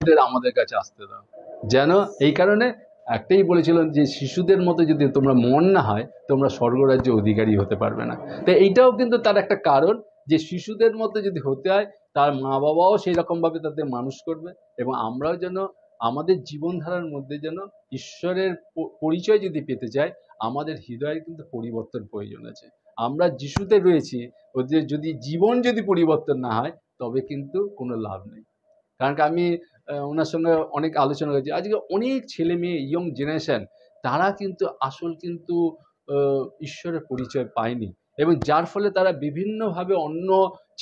শিশুদের আমাদের কাছে আসতে দাও। যেন এই কারণে একটাই বলেছিলেন যে শিশুদের মতো যদি তোমরা মন না হয় তোমরা স্বর্গরাজ্য অধিকারী হতে পারবে না। তো এইটাও কিন্তু তার একটা কারণ যে শিশুদের মতো যদি হতে হয় তার মা বাবাও সেই রকমভাবে তাদের মানুষ করবে, এবং আমরাও যেন আমাদের জীবনধারার মধ্যে যেন ঈশ্বরের পরিচয় যদি পেতে চাই আমাদের হৃদয়ের কিন্তু পরিবর্তন প্রয়োজন আছে। আমরা যিশুতে রয়েছি, ওদের যদি জীবন যদি পরিবর্তন না হয় তবে কিন্তু কোনো লাভ নেই। কারণ কি আমি ওনার সঙ্গে অনেক আলোচনা করেছি, আজকে অনেক ছেলে মেয়ে ইয়ং জেনারেশন তারা কিন্তু আসল কিন্তু ঈশ্বরের পরিচয় পায়নি, এবং যার ফলে তারা বিভিন্নভাবে অন্য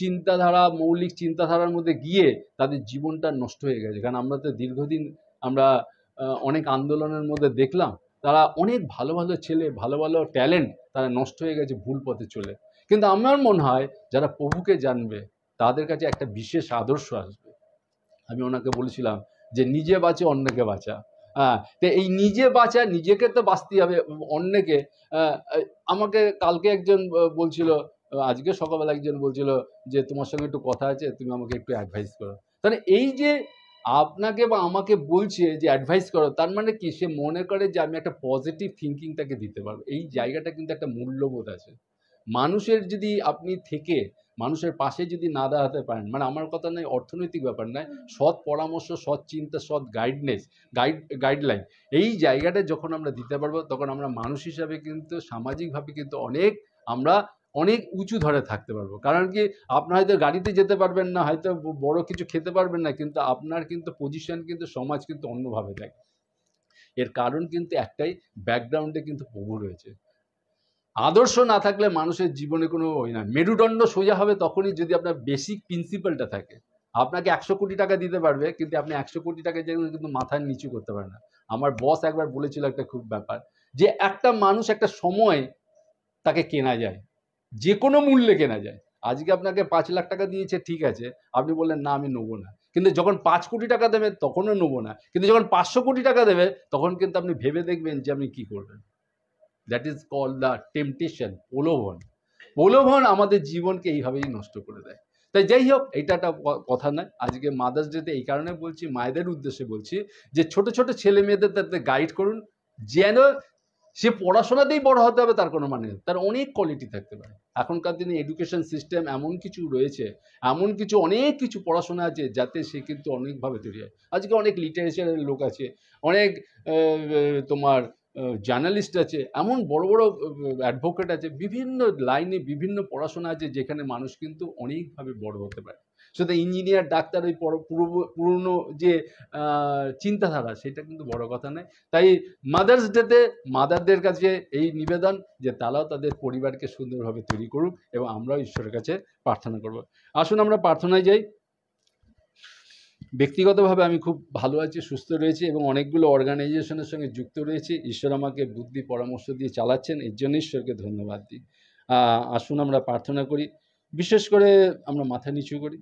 চিন্তাধারা মৌলিক চিন্তাধারার মধ্যে গিয়ে তাদের জীবনটা নষ্ট হয়ে গেছে। কারণ আমরা তো দীর্ঘদিন আমরা অনেক আন্দোলনের মধ্যে দেখলাম তারা অনেক ভালো ভালো ছেলে ভালো ভালো ট্যালেন্ট তারা নষ্ট হয়ে গেছে ভুল পথে চলে। কিন্তু আমার মনে হয় যারা প্রভুকে জানবে তাদের কাছে একটা বিশেষ আদর্শ আসবে। আমি ওনাকে বলেছিলাম যে নিজে বাঁচে অন্যকে বাঁচা। হ্যাঁ, তো এই নিজে বাঁচা, নিজেকে তো বাঁচতেই হবে, অন্যকে আমাকে কালকে একজন বলছিল, আজকে সকালবেলা একজন বলছিল যে তোমার সঙ্গে একটু কথা আছে, তুমি আমাকে একটু অ্যাডভাইস করো। তাহলে এই যে আপনাকে বা আমাকে বলছে যে অ্যাডভাইস করো, তার মানে কি সে মনে করে যে আমি একটা পজিটিভ থিঙ্কিং তাকে দিতে পারবো। এই জায়গাটা কিন্তু একটা মূল্যবোধ আছে মানুষের। যদি আপনি থেকে মানুষের পাশে যদি না দাঁড়াতে পারেন, মানে আমার কথা নয় অর্থনৈতিক ব্যাপার নয়, সৎ পরামর্শ, সৎ চিন্তা, সৎ গাইডলাইন, এই জায়গাটা যখন আমরা দিতে পারবো তখন আমরা মানুষ হিসাবে কিন্তু সামাজিকভাবে কিন্তু আমরা অনেক উঁচু ধরে থাকতে পারবো। কারণ কি আপনার হয়তো গাড়িতে যেতে পারবেন না, হয়তো বড় কিছু খেতে পারবেন না, কিন্তু আপনার কিন্তু পজিশন কিন্তু সমাজ কিন্তু অন্যভাবে দেখে। এর কারণ কিন্তু একটাই, ব্যাকগ্রাউন্ডে কিন্তু প্রভু রয়েছে। আদর্শ না থাকলে মানুষের জীবনে কোনো ওই না, মেরুদণ্ড সোজা হবে তখনই যদি আপনার বেসিক প্রিন্সিপালটা থাকে। আপনাকে 100 কোটি টাকা দিতে পারবে, কিন্তু আপনি 100 কোটি টাকা যেগুলো কিন্তু মাথায় নিচু করতে পারে না। আমার বস একবার বলেছিল একটা খুব ব্যাপার, যে একটা মানুষ একটা সময় তাকে কেনা যায়, যে কোনো মূল্যে কেনা যায়। আজকে আপনাকে 5 লাখ টাকা দিয়েছে, ঠিক আছে, আপনি বললেন না আমি নেবো না, কিন্তু যখন 5 কোটি টাকা দেবে তখনও নেবো না, কিন্তু যখন 500 কোটি টাকা দেবে তখন কিন্তু আপনি ভেবে দেখবেন যে আপনি কি করবেন। That is call the temptation, প্রলোভন। প্রলোভন আমাদের জীবনকে এইভাবেই নষ্ট করে দেয়। তাই যাই হোক, এটা একটা কথা নয়। আজকে মাদার্স ডেতে এই কারণে বলছি, মায়েদের উদ্দেশ্যে বলছি যে ছোট ছোট ছেলে মেয়েদের তাদের গাইড করুন, যেন সে পড়াশোনাতেই বড় হতে হবে তার কোনো মানে নেই, তার অনেক কোয়ালিটি থাকতে পারে। এখনকার দিনে এডুকেশন সিস্টেম এমন কিছু রয়েছে, এমন কিছু অনেক কিছু পড়াশোনা আছে যাতে সে কিন্তু অনেকভাবে তৈরি হয়। আজকে অনেক লিটারেচারের লোক আছে, অনেক তোমার জার্নালিস্ট আছে, এমন বড় বড় অ্যাডভোকেট আছে, বিভিন্ন লাইনে বিভিন্ন পড়াশোনা আছে যেখানে মানুষ কিন্তু অনেকভাবে বড় হতে পারে। শুধু ইঞ্জিনিয়ার ডাক্তার ওই পুরনো যে চিন্তাধারা সেটা কিন্তু বড় কথা নয়। তাই মাদার্স ডেতে মাদারদের কাছে এই নিবেদন যে তারাও তাদের পরিবারকে সুন্দরভাবে তৈরি করুক, এবং আমরাও ঈশ্বরের কাছে প্রার্থনা করব। আসুন আমরা প্রার্থনায় যাই। ব্যক্তিগতভাবে আমি খুব ভালো আছি, সুস্থ রয়েছি, এবং অনেকগুলো অর্গানাইজেশনের সঙ্গে যুক্ত রয়েছি। ঈশ্বর আমাকে বুদ্ধি পরামর্শ দিয়ে চালাচ্ছেন, এর জন্য ঈশ্বরকে ধন্যবাদ দিই। আসুন আমরা প্রার্থনা করি। বিশেষ করে আমরা মাথা নিচু করি।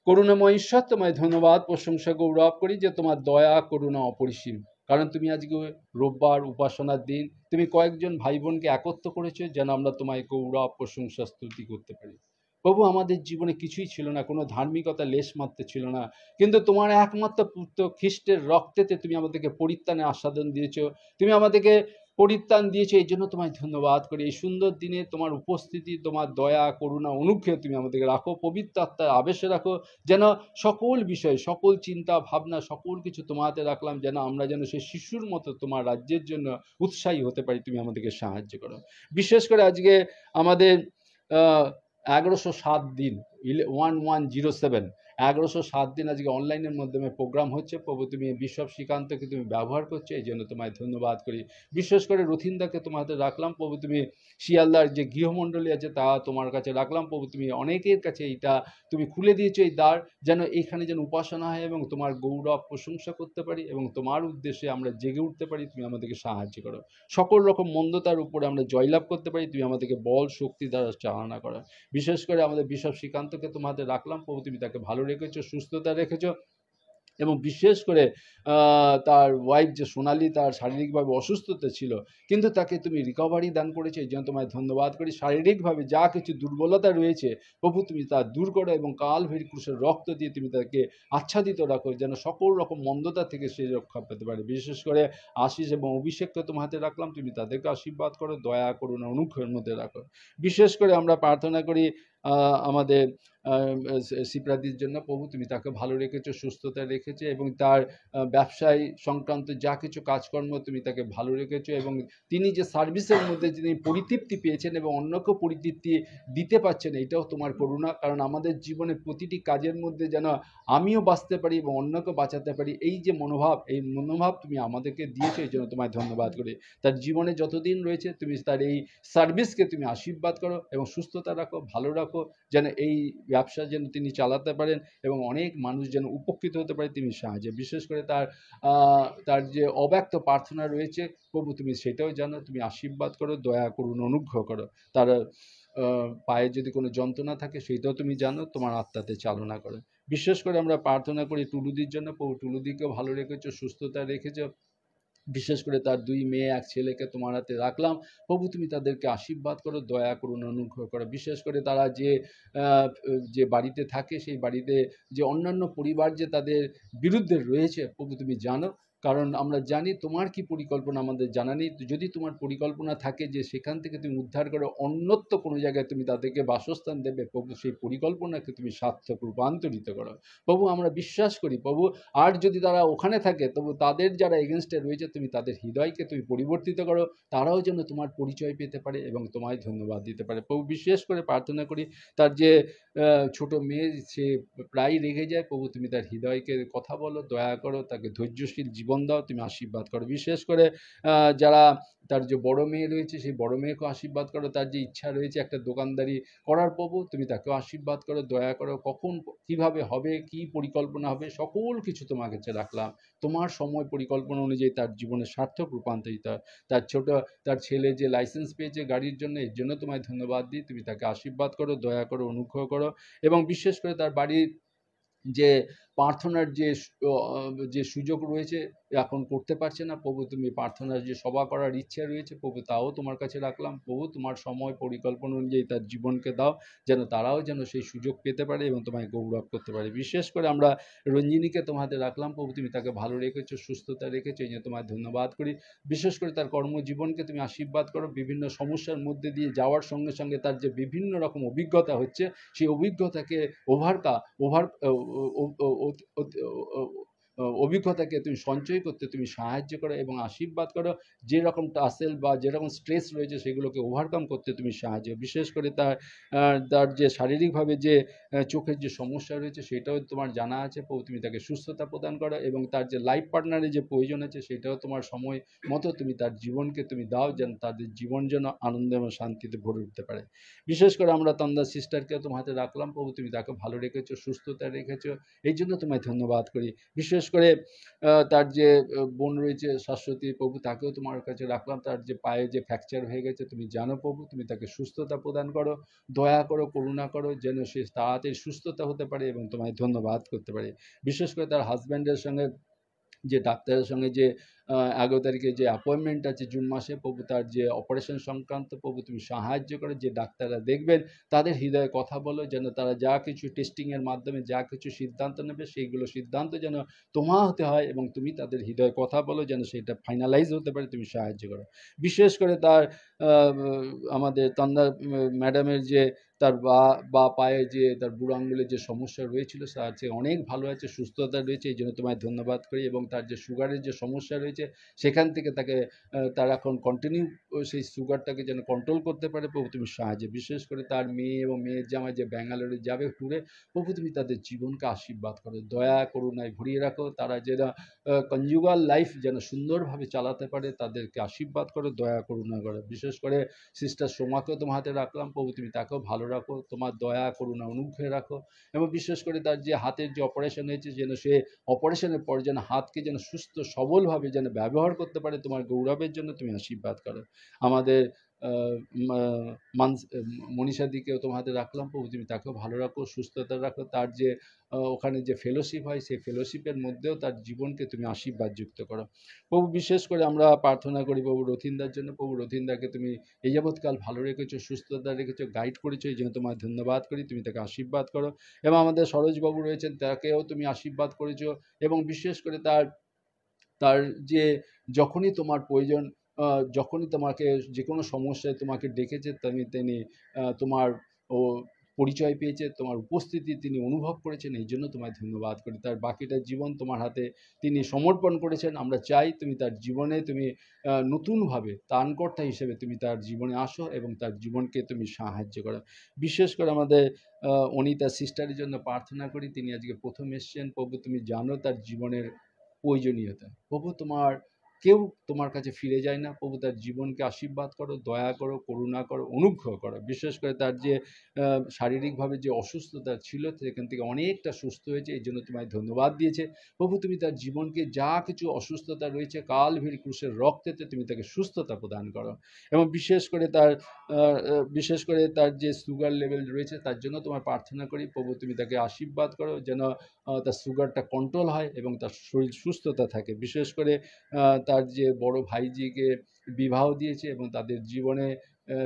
করুণাময় ঈশ্বর, তোমায় ধন্যবাদ প্রশংসা গৌরব করি যে তোমার দয়া করুণা অপরিসীম। কারণ তুমি আজকে রোববার উপাসনার দিন, তুমি কয়েকজন ভাই বোনকে একত্র করেছো যেন আমরা তোমায় গৌরব প্রশংসা স্তুতি করতে পারি। প্রভু, আমাদের জীবনে কিছুই ছিল না, কোনো ধার্মিকতা লেশ মাত্র ছিল না, কিন্তু তোমার একমাত্র পুত্র খ্রিস্টের রক্তেতে তুমি আমাদেরকে পরিত্রাণের আস্বাদন দিয়েছো, তুমি আমাদেরকে পরিত্রাণ দিয়েছো। এই জন্য তোমায় ধন্যবাদ করি। এই সুন্দর দিনে তোমার উপস্থিতি, তোমার দয়া করুণা অনুগ্রহ তুমি আমাদেরকে রাখো, পবিত্র আত্মার আবেশে রাখো, যেন সকল বিষয়, সকল চিন্তা ভাবনা, সকল কিছু তোমার হাতে রাখলাম, যেন আমরা যেন সেই শিশুর মতো তোমার রাজ্যের জন্য উৎসাহী হতে পারি। তুমি আমাদেরকে সাহায্য করো। বিশেষ করে আজকে আমাদের 1107 দিন 1107 1107 দিন আজকে অনলাইনের মাধ্যমে প্রোগ্রাম হচ্ছে। প্রভু, তুমি বিশপ শ্রীকান্তকে তুমি ব্যবহার করছো, এই জন্য তোমায় ধন্যবাদ করি। বিশেষ করে রথিনদাকে তোমার হাতে রাখলাম প্রভু। তুমি শিয়ালদার যে গৃহমণ্ডলী আছে তা তোমার কাছে রাখলাম প্রভু। তুমি অনেকের কাছে এইটা তুমি খুলে দিয়েছো এই দ্বার, যেন এখানে যেন উপাসনা হয় এবং তোমার গৌরব প্রশংসা করতে পারি, এবং তোমার উদ্দেশ্যে আমরা জেগে উঠতে পারি। তুমি আমাদেরকে সাহায্য করো। সকল রকম মন্দতার উপরে আমরা জয়লাভ করতে পারি। তুমি আমাদেরকে বল শক্তি দ্বারা চালনা করো। বিশেষ করে আমাদের বিশপ শ্রীকান্তকে তোমাদের রাখলাম প্রভু। তুমি তাকে ভালো রেখেছো, সুস্থতা রেখেছো, এবং বিশেষ করে তার ওয়াইফ যে সোনালি, তার শারীরিকভাবে অসুস্থতা ছিল, কিন্তু তাকে তুমি রিকভারি দান করেছো, এই জন্য তোমায় ধন্যবাদ করি। শারীরিকভাবে যা কিছু দুর্বলতা রয়েছে প্রভু তুমি তা দূর করো, এবং কালভারি ক্রুশের রক্ত দিয়ে তুমি তাকে আচ্ছাদিত রাখো, যেন সকল রকম মন্দতা থেকে সে রক্ষা পেতে পারে। বিশেষ করে আশিস এবং অভিষেককে তোমার হাতে রাখলাম, তুমি তাদেরকে আশীর্বাদ করো, দয়া করুন, অনুগ্রহের মধ্যে রাখো। বিশেষ করে আমরা প্রার্থনা করি আমাদের সিপ্রাদির জন্য, প্রভু তুমি তাকে ভালো রেখেছো, সুস্থতা রেখেছো, এবং তার ব্যবসায় সংক্রান্ত যা কিছু কাজকর্ম তুমি তাকে ভালো রেখেছো, এবং তিনি যে সার্ভিসের মধ্যে তিনি পরিতৃপ্তি পেয়েছেন এবং অন্যকেও পরিতৃপ্তি দিতে পারছেন, এটাও তোমার করুণা। কারণ আমাদের জীবনে প্রতিটি কাজের মধ্যে যেন আমিও বাঁচতে পারি এবং অন্যকে বাঁচাতে পারি, এই যে মনোভাব, এই মনোভাব তুমি আমাদেরকে দিয়েছো, এই জন্য তোমায় ধন্যবাদ করি। তার জীবনে যতদিন রয়েছে তুমি তার এই সার্ভিসকে তুমি আশীর্বাদ করো এবং সুস্থতা রাখো, ভালো রাখো, যেন এই ব্যবসা যেন তিনি চালাতে পারেন এবং অনেক মানুষ যেন উপকৃত হতে পারে তুমি সাহায্যে। বিশেষ করে তার যে অব্যক্ত প্রার্থনা রয়েছে প্রভু তুমি সেটাও জানো, তুমি আশীর্বাদ করো, দয়া করুন, অনুগ্রহ করো। তার পায়ে যদি কোনো যন্ত্রণা থাকে সেটাও তুমি জানো, তোমার আত্মাতে চালনা করো। বিশেষ করে আমরা প্রার্থনা করি টুলুদির জন্য, প্রভু টুলুদিকেও ভালো রেখেছো, সুস্থতা রেখেছো। বিশেষ করে তার 2 মেয়ে 1 ছেলেকে তোমার হাতে রাখলাম, প্রভু তুমি তাদেরকে আশীর্বাদ করো, দয়া করুন, অনুগ্রহ করো। বিশেষ করে তারা যে বাড়িতে থাকে সেই বাড়িতে যে অন্যান্য পরিবার যে তাদের বিরুদ্ধে রয়েছে প্রভু তুমি জানো, কারণ আমরা জানি তোমার কি পরিকল্পনা আমাদের জানা নেই। যদি তোমার পরিকল্পনা থাকে যে সেখান থেকে তুমি উদ্ধার করে অন্যত্র কোনো জায়গায় তুমি তাদেরকে বাসস্থান দেবে, প্রভু সেই পরিকল্পনাকে তুমি সার্থক রূপান্তরিত করো। প্রভু আমরা বিশ্বাস করি প্রভু, আর যদি তারা ওখানে থাকে তবু তাদের যারা এগেনস্টে রয়েছে তুমি তাদের হৃদয়কে তুমি পরিবর্তিত করো, তারাও যেন তোমার পরিচয় পেতে পারে এবং তোমায় ধন্যবাদ দিতে পারে। প্রভু বিশেষ করে প্রার্থনা করি তার যে ছোট মেয়ে, সে প্রায় রেগে যায়, প্রভু তুমি তার হৃদয়কে কথা বলো, দয়া করো, তাকে ধৈর্যশীল জীবন দাও, তুমি আশীর্বাদ করো। বিশেষ করে যারা তার যে বড় মেয়ে রয়েছে সেই বড় মেয়েকেও আশীর্বাদ করো, তার যে ইচ্ছা রয়েছে একটা দোকানদারি করার প্রভু তুমি তাকেও আশীর্বাদ করো, দয়া করো। কখন কিভাবে হবে, কি পরিকল্পনা হবে, সকল কিছু তোমার কাছে রাখলাম। তোমার সময় পরিকল্পনা অনুযায়ী তার জীবনে সার্থক রূপান্তরিত হয়। তার ছেলে যে লাইসেন্স পেয়েছে গাড়ির জন্য, এর জন্য তোমায় ধন্যবাদ দিই, তুমি তাকে আশীর্বাদ করো, দয়া করো, অনুগ্রহ করো। এবং বিশেষ করে তার বাড়ির যে প্রার্থনার যে সুযোগ রয়েছে এখন করতে পারছে না, প্রভু তুমি প্রার্থনার যে সভা করার ইচ্ছা রয়েছে প্রভু তাও তোমার কাছে রাখলাম। প্রভু তোমার সময় পরিকল্পনা অনুযায়ী তার জীবনকে দাও, যেন তারাও যেন সেই সুযোগ পেতে পারে এবং তোমায় গৌরব করতে পারে। বিশেষ করে আমরা রঞ্জিনীকে তোমাদের রাখলাম, প্রভু তুমি তাকে ভালো রেখেছো, সুস্থতা রেখেছো, এই জন্য তোমায় ধন্যবাদ করি। বিশেষ করে তার কর্মজীবনকে তুমি আশীর্বাদ করো, বিভিন্ন সমস্যার মধ্যে দিয়ে যাওয়ার সঙ্গে সঙ্গে তার যে বিভিন্ন রকম অভিজ্ঞতা হচ্ছে সেই অভিজ্ঞতাকে অভিজ্ঞতাকে তুমি সঞ্চয় করতে তুমি সাহায্য করো এবং আশীর্বাদ করো। যেরকম টাসেল বা যেরকম স্ট্রেস রয়েছে সেগুলোকে ওভারকাম করতে তুমি সাহায্য। বিশেষ করে তার যে শারীরিকভাবে যে চোখের যে সমস্যা রয়েছে সেটাও তোমার জানা আছে, তুমি তাকে সুস্থতা প্রদান করো, এবং তার যে লাইফ পার্টনারের যে প্রয়োজন আছে সেটাও তোমার সময় মতো তুমি তার জীবনকে তুমি দাও, যেন তাদের জীবন যেন আনন্দ এবং শান্তিতে ভরে উঠতে পারে। বিশেষ করে আমরা তন্দার সিস্টারকে তোমার হাতে রাখলাম, প্রভু তুমি তাকে ভালো রেখেছো, সুস্থতা রেখেছো, এই জন্য তোমায় ধন্যবাদ করি। বিশেষ করে তার যে বোন রয়েছে শাশ্বতী, প্রভু তাকেও তোমার কাছে রাখলাম, তার যে পায়ে যে ফ্র্যাকচার হয়ে গেছে তুমি জানো প্রভু, তুমি তাকে সুস্থতা প্রদান করো, দয়া করো, করুণা করো, যেন সে তাড়াতাড়ি সুস্থতা হতে পারে এবং তোমায় ধন্যবাদ করতে পারে। বিশেষ করে তার হাজব্যান্ডের সঙ্গে যে ডাক্তারের সঙ্গে যে 11 তারিখে যে অ্যাপয়েন্টমেন্ট আছে জুন মাসে, প্রভু তার যে অপারেশন সংক্রান্ত প্রভু তুমি সাহায্য করে, যে ডাক্তাররা দেখবেন তাদের হৃদয়ে কথা বলো, যেন তারা যা কিছু টেস্টিংয়ের মাধ্যমে যা কিছু সিদ্ধান্ত নেবে সেইগুলো সিদ্ধান্ত যেন তোমার হতে হয় এবং তুমি তাদের হৃদয়ে কথা বলো, যেন সেটা ফাইনালাইজ হতে পারে, তুমি সাহায্য করো। বিশেষ করে আমাদের তন্দা ম্যাডামের যে তার বা পায়ে যে তার বুড়ো আঙুলের যে সমস্যা রয়েছিল সে আছে অনেক ভালো আছে, সুস্থতা রয়েছে, এই জন্য তোমায় ধন্যবাদ করি। এবং তার যে সুগারের যে সমস্যা রয়েছে সেখান থেকে তার এখন কন্টিনিউ সেই সুগারটাকে যেন কন্ট্রোল করতে পারে, প্রভু তুমি সাহায্য। বিশেষ করে তার মেয়ে এবং মেয়ের জামাই যে ব্যাঙ্গালোরে যাবে ট্যুরে, প্রভু তুমি তাদের জীবনকে আশীর্বাদ করো, দয়া করুণায় ভরিয়ে রাখো, তারা যেন কনজুগাল লাইফ যেন সুন্দরভাবে চালাতে পারে, তাদেরকে আশীর্বাদ করো, দয়া করুণা করো। বিশেষ করে সিস্টার সোমাকেও তোমার হাতে রাখলাম, প্রভু তুমি তাকেও ভালো রাখো, তোমার দয়া করুণা অনুগ্রহে রাখো। এবং বিশেষ করে তার যে হাতের যে অপারেশন হয়েছে যেন সে অপারেশনের পর যেন হাতকে যেন সুস্থ সবলভাবে যেন ব্যবহার করতে পারে, তোমার গৌরবের জন্য তুমি আশীর্বাদ করো। আমাদের আহ, মা- মানস মনীষাদিকেও তোমার হাতে রাখলাম প্রভু, তুমি তাকেও ভালো রাখো, সুস্থতা রাখো। তার যে ওখানে যে ফেলোশিপ হয়, সেই ফেলোশিপের মধ্যেও তার জীবনকে তুমি আশীর্বাদ যুক্ত করো প্রভু। বিশেষ করে আমরা প্রার্থনা করি প্রভু রথিনদার জন্য। প্রভু রথিনদাকে তুমি এই যাবৎকাল ভালো রেখেছো, সুস্থতা রেখেছো, গাইড করেছো, এই জন্য তোমার ধন্যবাদ করি। তুমি তাকে আশীর্বাদ করো। এবং আমাদের সরোজবাবু রয়েছেন, তাকেও তুমি আশীর্বাদ করেছো। এবং বিশেষ করে তার তার যে যখনই তোমার প্রয়োজন, যখনই তোমাকে যে কোনো সমস্যায় তোমাকে ডেকেছে, তিনি তোমার ও পরিচয় পেয়েছে, তোমার উপস্থিতি তিনি অনুভব করেছেন, এই জন্য তোমায় ধন্যবাদ করি। তার বাকিটা জীবন তোমার হাতে তিনি সমর্পণ করেছেন। আমরা চাই তুমি তার জীবনে তুমি নতুনভাবে ত্রাণকর্তা হিসেবে তুমি তার জীবনে আসো এবং তার জীবনকে তুমি সাহায্য করো। বিশেষ করে আমাদের অনিতা সিস্টারের জন্য প্রার্থনা করি। তিনি আজকে প্রথম এসছেন প্রভু, তুমি জানো তার জীবনের প্রয়োজনীয়তা। প্রভু তোমার কেউ তোমার কাছে ফিরে যায় না প্রভু, তার জীবনকে আশীর্বাদ করো, দয়া করো, করুণা করো, অনুগ্রহ করো। বিশেষ করে তার যে শারীরিকভাবে যে অসুস্থতা ছিল, সেখান থেকে অনেকটা সুস্থ হয়েছে, এই জন্য তোমায় ধন্যবাদ দিয়েছে প্রভু। তুমি তার জীবনকে যা কিছু অসুস্থতা রয়েছে, কালভারি ক্রুশের রক্তেতে তুমি তাকে সুস্থতা প্রদান করো। এবং বিশেষ করে তার যে সুগার লেভেল রয়েছে, তার জন্য তোমার প্রার্থনা করি প্রভু, তুমি তাকে আশীর্বাদ করো, যেন তার সুগারটা কন্ট্রোল হয় এবং তার শরীর সুস্থতা থাকে। বিশেষ করে তার যে বড় ভাইজিকে বিবাহ দিয়েছে এবং তাদের জীবনে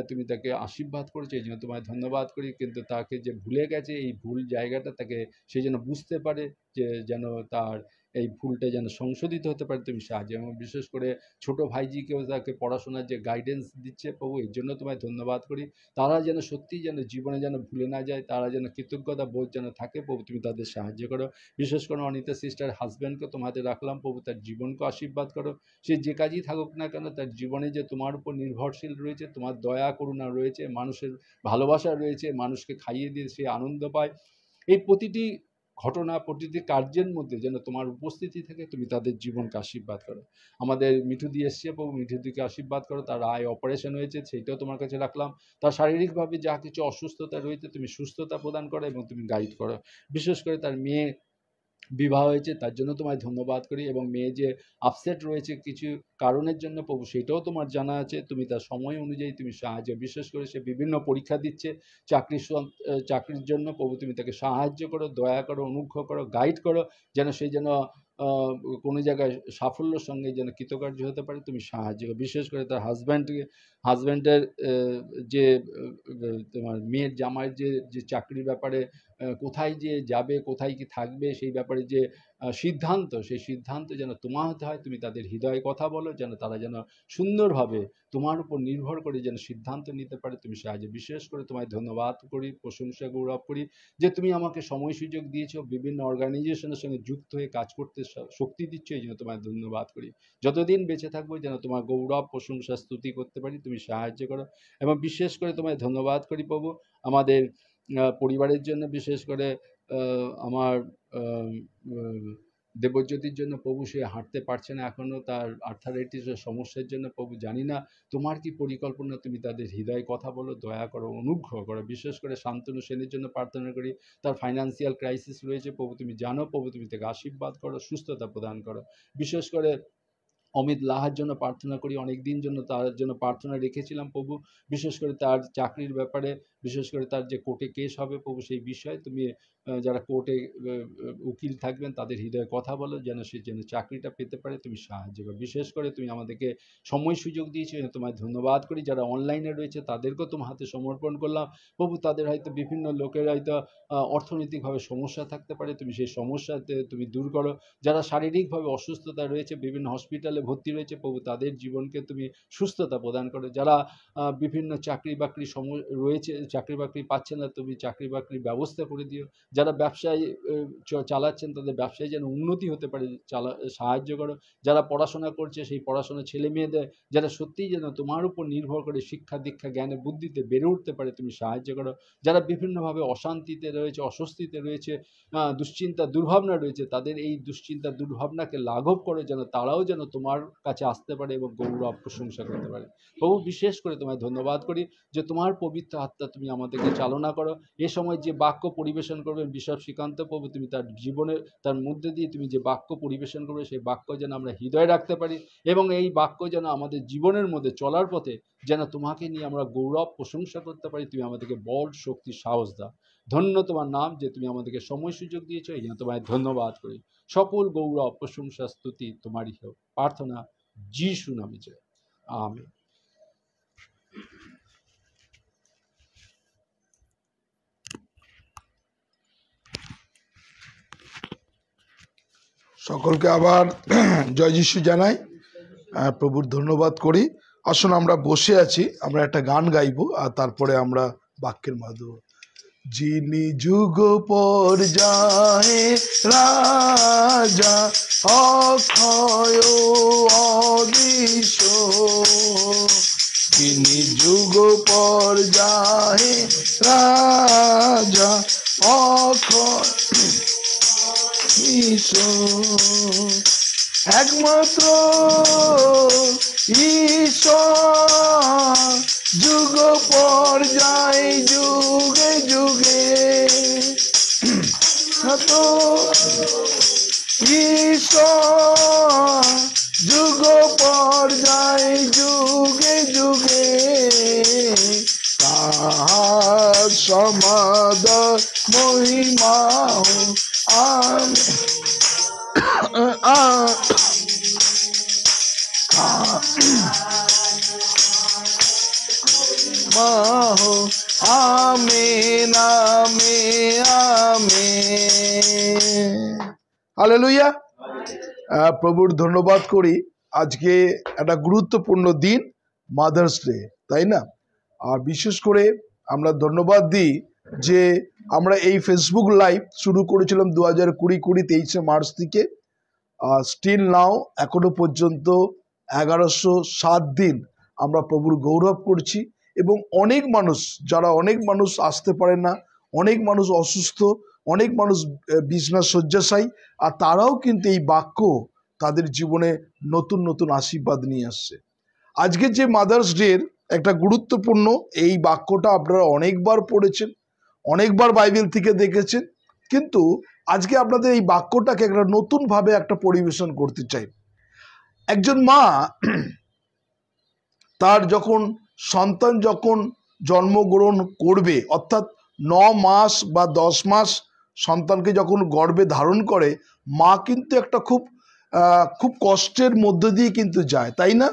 তুমি তাকে আশীর্বাদ করেছো, এই জন্য তোমায় ধন্যবাদ করি। কিন্তু তাকে যে ভুলে গেছে, এই ভুল জায়গাটা তাকে সে যেন বুঝতে পারে, যে যেন তার এই ভুলটা যেন সংশোধিত হতে পারে, তুমি সাহায্য। এবং বিশেষ করে ছোট ভাইজিকেও তাকে পড়াশোনার যে গাইডেন্স দিচ্ছে প্রভু, এর জন্য তোমায় ধন্যবাদ করি। তারা যেন সত্যিই যেন জীবনে যেন ভুলে না যায়, তারা যেন কৃতজ্ঞতা বোধ যেন থাকে প্রভু, তুমি তাদের সাহায্য করো। বিশেষ করে অনিতা সিস্টার হাজব্যান্ডকে তোমাদের রাখলাম প্রভু, তার জীবনকে আশীর্বাদ করো। সে যে কাজই থাকুক না কেন, তার জীবনে যে তোমার উপর নির্ভরশীল রয়েছে, তোমার দয়া করুণা রয়েছে, মানুষের ভালোবাসা রয়েছে, মানুষকে খাইয়ে দিয়ে সে আনন্দ পায়, এই প্রতিটি ঘটনা, প্রতিটি কার্যের মধ্যে যেন তোমার উপস্থিতি থেকে তুমি তাদের জীবনকে আশীর্বাদ করো। আমাদের মিঠু দিয়ে এসছে প্রভু, মিঠু দিকে আশীর্বাদ করো। তার আয় অপারেশন হয়েছে, সেইটাও তোমার কাছে রাখলাম। তার শারীরিকভাবে যা কিছু অসুস্থতা রয়েছে, তুমি সুস্থতা প্রদান করো এবং তুমি গাইড করো। বিশেষ করে তার মেয়ে বিবাহ হয়েছে, তার জন্য তোমায় ধন্যবাদ করি। এবং মেয়ে যে আপসেট রয়েছে কিছু কারণের জন্য প্রভু, সেটাও তোমার জানা আছে, তুমি তার সময় অনুযায়ী তুমি সাহায্য। বিশেষ করে সে বিভিন্ন পরীক্ষা দিচ্ছে চাকরির জন্য প্রভু, তুমি তাকে সাহায্য করো, দয়া করো, অনুগ্রহ করো, গাইড করো, যেন সেই যেন কোনো জায়গায় সাফল্যের সঙ্গে যেন কৃতকার্য হতে পারে, তুমি সাহায্য করো। বিশেষ করে তার হাজব্যান্ডের যে তোমার মেয়ের জামাইয়ের যে চাকরির ব্যাপারে কোথায় যে যাবে, কোথায় কি থাকবে, সেই ব্যাপারে যে সিদ্ধান্ত, সেই সিদ্ধান্ত যেন তোমার হতে হয়। তুমি তাদের হৃদয়ে কথা বলো, যেন তারা যেন সুন্দরভাবে তোমার উপর নির্ভর করে যেন সিদ্ধান্ত নিতে পারে, তুমি সাহায্য। বিশেষ করে তোমায় ধন্যবাদ করি, প্রশংসা গৌরব করি, যে তুমি আমাকে সময় সুযোগ দিয়েছো, বিভিন্ন অর্গানাইজেশনের সঙ্গে যুক্ত হয়ে কাজ করতে শক্তি দিচ্ছ, এই জন্য তোমায় ধন্যবাদ করি। যতদিন বেঁচে থাকবো যেন তোমার গৌরব, প্রশংসা, স্তুতি করতে পারি, তুমি সাহায্য করো। এবং বিশেষ করে তোমায় ধন্যবাদ করি প্রভু, আমাদের পরিবারের জন্য। বিশেষ করে আমার দেবজ্যোতির জন্য প্রভু, সে হাঁটতে পারছে না এখনও, তার আর্থারাইটিসের সমস্যার জন্য প্রভু, জানি না তোমার কি পরিকল্পনা, তুমি তাদের হৃদয়ে কথা বলো, দয়া করো, অনুগ্রহ করো। বিশেষ করে শান্তনু সেনের জন্য প্রার্থনা করি, তার ফাইন্যান্সিয়াল ক্রাইসিস রয়েছে প্রভু, তুমি জানো প্রভু, তুমি তাকে আশীর্বাদ করো, সুস্থতা প্রদান করো। বিশেষ করে অমিত লাহার জন্য প্রার্থনা করি, অনেক দিন জন্য তার জন্য প্রার্থনা রেখেছিলাম প্রভু। বিশেষ করে তার চাকরির ব্যাপারে, বিশেষ করে তার যে কোর্টে কেস হবে প্রভু, সেই বিষয়ে তুমি যারা কোর্টে উকিল থাকবেন তাদের হৃদয়ে কথা বলো, যেন সে যেন চাকরিটা পেতে পারে, তুমি সাহায্য করো। বিশেষ করে তুমি আমাদেরকে সময় সুযোগ দিয়েছো, তোমায় ধন্যবাদ করি। যারা অনলাইনে রয়েছে তাদেরকেও তোমার হাতে সমর্পণ করলাম প্রভু। তাদের হয়তো বিভিন্ন লোকের হয়তো অর্থনৈতিকভাবে সমস্যা থাকতে পারে, তুমি সেই সমস্যাতে তুমি দূর করো। যারা শারীরিকভাবে অসুস্থতা রয়েছে, বিভিন্ন হসপিটালে ভর্তি রয়েছে প্রভু, তাদের জীবনকে তুমি সুস্থতা প্রদান করো। যারা বিভিন্ন চাকরি বাকরি রয়েছে, চাকরি বাকরি পাচ্ছে না, তুমি চাকরি বাকরির ব্যবস্থা করে দিও। যারা ব্যবসায় চালাচ্ছেন, তাদের ব্যবসায় যেন উন্নতি হতে পারে, সাহায্য করো। যারা পড়াশোনা করছে, সেই পড়াশোনা ছেলে মেয়েদের যারা সত্যিই যেন তোমার উপর নির্ভর করে শিক্ষা দীক্ষা জ্ঞানে বুদ্ধিতে বেড়ে উঠতে পারে, তুমি সাহায্য করো। যারা বিভিন্নভাবে অশান্তিতে রয়েছে, অস্বস্তিতে রয়েছে, দুশ্চিন্তা দুর্ভাবনা রয়েছে, তাদের এই দুশ্চিন্তা দুর্ভাবনাকে লাঘব করে যেন তারাও যেন তোমার কাছে আসতে পারে এবং গৌরব প্রশংসা করতে পারে প্রভু। বিশেষ করে তোমায় ধন্যবাদ করি যে তোমার পবিত্র আত্মা তুমি তুমি আমাদেরকে চালনা করো। এ সময় যে বাক্য পরিবেশন করবেন বিশপ শ্রীকান্ত প্রভু, তুমি তার জীবনের তার মধ্যে দিয়ে তুমি যে বাক্য পরিবেশন করবে সেই বাক্য যেন আমরা হৃদয়ে রাখতে পারি, এবং এই বাক্য যেন আমাদের জীবনের মধ্যে চলার পথে যেন তোমাকে নিয়ে আমরা গৌরব প্রশংসা করতে পারি। তুমি আমাদেরকে বল, শক্তি, সাহস দাও। ধন্য তোমার নাম যে তুমি আমাদেরকে সময় সুযোগ দিয়েছো, এই জন্য তোমায় ধন্যবাদ করি। সকল গৌরব প্রশংসা স্তুতি তোমারই হোক, প্রার্থনা যিশু নামে চাই, আমেন। সকলকে আবার জয় যিশু জানাই, প্রভুর ধন্যবাদ করি। আসুন আমরা বসে আছি, আমরা একটা গান গাইবো আর তারপরে আমরা বাক্যের মাধ্যমে। যিনি যুগ পর্যায়ে রাজা, অক্ষয় অদৃশ্য, যিনি যুগ পর্যায়ে রাজা, অক্ষয় একমাত্র ঈশ্বর, যুগ পর্যায় যুগে যুগে ঈশ্বর, যুগ পর্যায় যুগে যুগে তাহার সমাদর মহিমা আমেন আমেন আমেন, হালেলুয়া। প্রভুর ধন্যবাদ করি। আজকে একটা গুরুত্বপূর্ণ দিন, মাদার্স ডে, তাই না? আর বিশেষ করে আমরা ধন্যবাদ দিই যে আমরা এই ফেসবুক লাইভ শুরু করেছিলাম 2020 মার্চ থেকে। স্টিল নাও এখনো পর্যন্ত 1107 দিন আমরা প্রভুর গৌরব করছি, এবং অনেক মানুষ আসতে পারে না, অনেক মানুষ অসুস্থ, অনেক মানুষ বিছানা শয্যাশায়ী, আর তারাও কিন্তু এই বাক্য তাদের জীবনে নতুন নতুন আশীর্বাদ নিয়ে আসছে। আজকে যে মাদার্স ডের একটা গুরুত্বপূর্ণ এই বাক্যটা আপনারা অনেকবার পড়েছেন, অনেকবার বাইবেল থেকে দেখেছেন, কিন্তু আজকে আপনাদের এই বাক্যটাকে একটা নতুনভাবে একটা পরিবেশন করতে চাই। একজন মা তার সন্তান যখন জন্মগ্রহণ করবে, অর্থাৎ 9 মাস বা 10 মাস সন্তানকে যখন গর্ভে ধারণ করে, মা কিন্তু একটা খুব কষ্টের মধ্যে দিয়ে কিন্তু যায়, তাই না?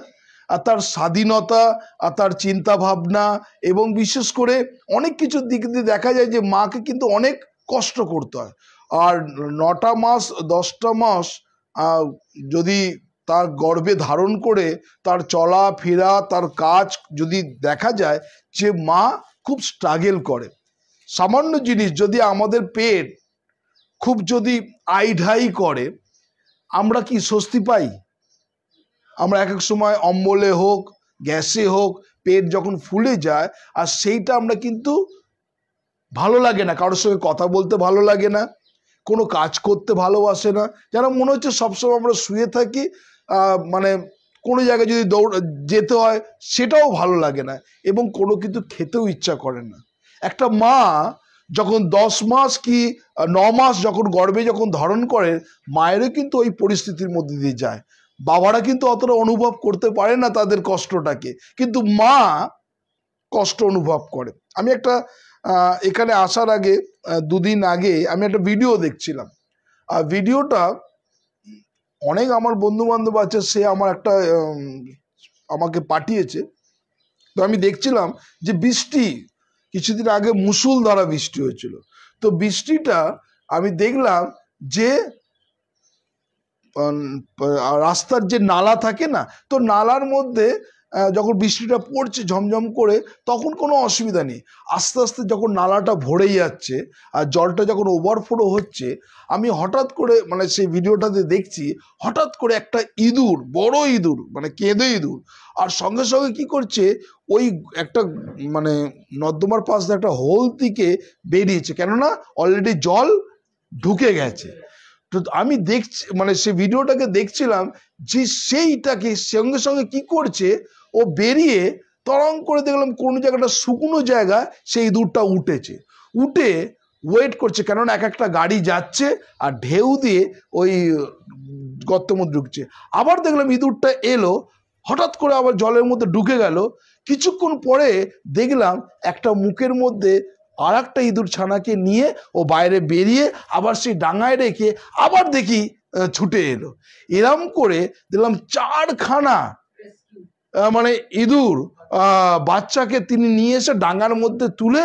আর তার স্বাধীনতা, আর তার চিন্তা ভাবনা, এবং বিশেষ করে অনেক কিছুর দিক দিয়ে দেখা যায় যে মাকে কিন্তু অনেক কষ্ট করতে হয়। আর 9টা মাস 10টা মাস যদি তার গর্ভে ধারণ করে তার চলা ফেরা, তার কাজ যদি দেখা যায় যে মা খুব স্ট্রাগল করে। সামান্য জিনিস যদি আমাদের পেট খুব যদি আইঢাই করে, আমরা কি স্বস্তি পাই? আমরা এক এক সময় অম্বলে হোক, গ্যাসে হোক, পেট যখন ফুলে যায়, আর সেইটা আমরা কিন্তু ভালো লাগে না, কারোর সঙ্গে কথা বলতে ভালো লাগে না, কোনো কাজ করতে ভালোবাসে না, যেন মনে হচ্ছে সবসময় আমরা শুয়ে থাকি, মানে কোনো জায়গায় যদি যেতে হয় সেটাও ভালো লাগে না, এবং কোনো কিছু খেতেও ইচ্ছা করে না। একটা মা যখন 10 মাস কি 9 মাস যখন গর্ভে যখন ধারণ করে, মায়েরও কিন্তু ওই পরিস্থিতির মধ্যে দিয়ে যায়। বাবারা কিন্তু অতটা অনুভব করতে পারে না তাদের কষ্টটাকে, কিন্তু মা কষ্ট অনুভব করে। আমি একটা এখানে আসার আগে 2 দিন আগে আমি একটা ভিডিও দেখছিলাম, আর ভিডিওটা অনেক আমার বন্ধু বান্ধব আছে, সে আমাকে পাঠিয়েছে। তো আমি দেখছিলাম যে বৃষ্টি কিছুদিন আগে মুষলধারা বৃষ্টি হয়েছিল। তো বৃষ্টিটা আমি দেখলাম যে রাস্তার যে নালা থাকে না, তো নালার মধ্যে যখন বৃষ্টিটা পড়ছে ঝমঝম করে, তখন কোনো অসুবিধা নেই। আস্তে আস্তে যখন নালাটা ভরে যাচ্ছে আর জলটা যখন ওভারফ্লো হচ্ছে, আমি হঠাৎ করে মানে সেই ভিডিওটাতে দেখছি, হঠাৎ করে একটা ইঁদুর, বড় ইঁদুর, মানে কেঁদে ইঁদুর, আর সঙ্গে সঙ্গে কি করছে, ওই একটা মানে নর্দমার পাশ দিয়ে একটা হোল থেকে বেরিয়েছে, কেননা অলরেডি জল ঢুকে গেছে। তো আমি দেখছি, মানে সেই ভিডিওটাকে দেখছিলাম যে সেইটাকে সঙ্গে সঙ্গে কি করছে, ও বেরিয়ে তরং করে দেখলাম কোনো জায়গাটা শুকনো জায়গা, সেই ইঁদুরটা উঠেছে, উঠে ওয়েট করছে, কেননা এক একটা গাড়ি যাচ্ছে আর ঢেউ দিয়ে ওই গর্তের মধ্যে ঢুকছে। আবার দেখলাম ইঁদুরটা এলো, হঠাৎ করে আবার জলের মধ্যে ঢুকে গেল। কিছুক্ষণ পরে দেখলাম একটা মুখের মধ্যে আর একটা ইঁদুর ছানাকে নিয়ে ও বাইরে বেরিয়ে আবার সেই ডাঙায় রেখে আবার দেখি ছুটে এলো। এরম করে দেখলাম 4খানা মানে ইঁদুর বাচ্চাকে তিনি নিয়ে এসে ডাঙার মধ্যে তুলে,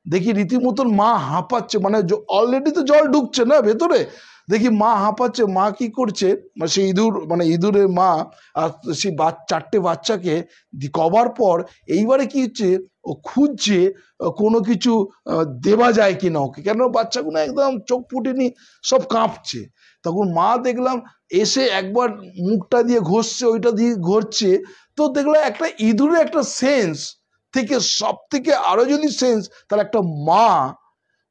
দেখি রীতিমতন মা হাঁপাচ্ছে, মানে অলরেডি তো জল ঢুকছে না ভেতরে, দেখি মা হাঁপাচ্ছে। মা কি করছে, সেই ইঁদুর মানে ইঁদুরের মা আর সেই 4টে বাচ্চাকে কবার পর এইবারে কি হচ্ছে, ও খুঁজছে কোনো কিছু দেওয়া যায় কিনা ওকে, কেন বাচ্চাগুলো একদম চোখ ফুটেনি, সব কাঁপছে। তখন মা দেখলাম এসে একবার মুখটা দিয়ে ঘষছে, ওইটা দিয়ে ঘষছে, তো দেখলাম একটা ইঁদুরের একটা সেন্স থেকে সব থেকে আরো যদি সেন্স, তাহলে একটা মা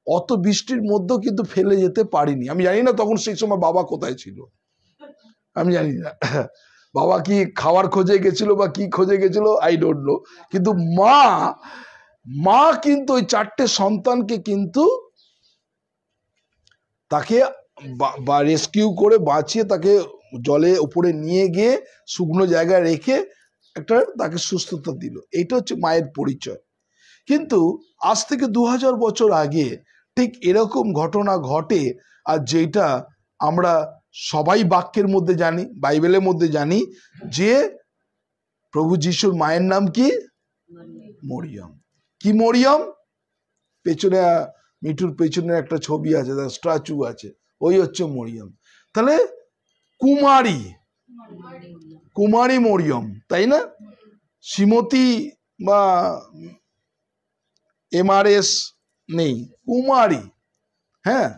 অত বৃষ্টির মধ্যেও কিন্তু ফেলে যেতে পারিনি। আমি জানি না তখন সেই সময় বাবা কোথায় ছিল, আমি জানি না বাবা কি খাওয়ার খোঁজে গেছিল বা কি খোঁজে গেছিল, আই ডোন্ট নো। কিন্তু মা কিন্তু ওই 4টে সন্তানকে কিন্তু তাকে রেস্কিউ করে বাঁচিয়ে তাকে জলে উপরে নিয়ে গিয়ে শুকনো জায়গায় রেখে একটা তাকে সুস্থতা দিল। এইটা হচ্ছে মায়ের পরিচয়। কিন্তু আজ থেকে 2000 বছর আগে ঠিক এরকম ঘটনা ঘটে, আর যেটা আমরা সবাই বাক্যের মধ্যে জানি, বাইবেলের মধ্যে জানি, যে প্রভু যিশুর মায়ের নাম কি? মরিয়ম। কি মরিয়ম? পেছনে মিঠুর পেছনে একটা ছবি আছে, তার স্ট্যাচু আছে, ওই হচ্ছে মরিয়ম। তাহলে কুমারী মরিয়ম, তাই না? শ্রীমতী বা MRS নেই, কুমারী। হ্যাঁ,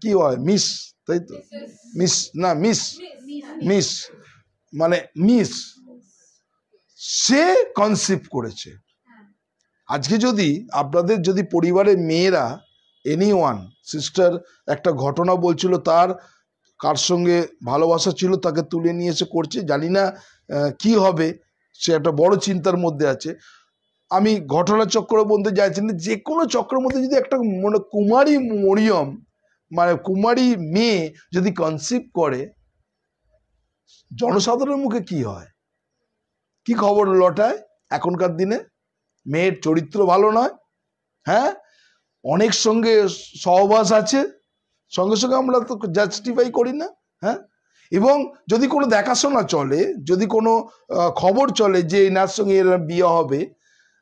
কি হয়, মিস, তাই তো? মিস না, মিস মানে মিস, সে কনসিভ করেছে। আজকে যদি আপনাদের যদি পরিবারের মেয়েরা এনিওয়ান সিস্টার একটা ঘটনা বলছিল, তার কার সঙ্গে ভালোবাসা ছিল, তাকে তুলে নিয়ে এসে করছে, জানি না কি হবে, সে একটা বড় চিন্তার মধ্যে আছে। আমি ঘটনা চক্র বলতে চাইছি না, যে কোনো চক্রের মধ্যে যদি একটা মানে কুমারী মরিয়ম মানে কুমারী মেয়ে যদি কনসিভ করে, জনসাধারণের মুখে কি হয়, কি খবর লটায় এখনকার দিনে? মেয়ের চরিত্র ভালো নয়, হ্যাঁ, অনেক সঙ্গে সহবাস আছে, সঙ্গে সঙ্গে আমরা তো জাস্টিফাই করি না, হ্যাঁ। এবং যদি কোনো দেখাশোনা চলে, যদি কোনো খবর চলে যে এনার সঙ্গে এর বিয়ে হবে,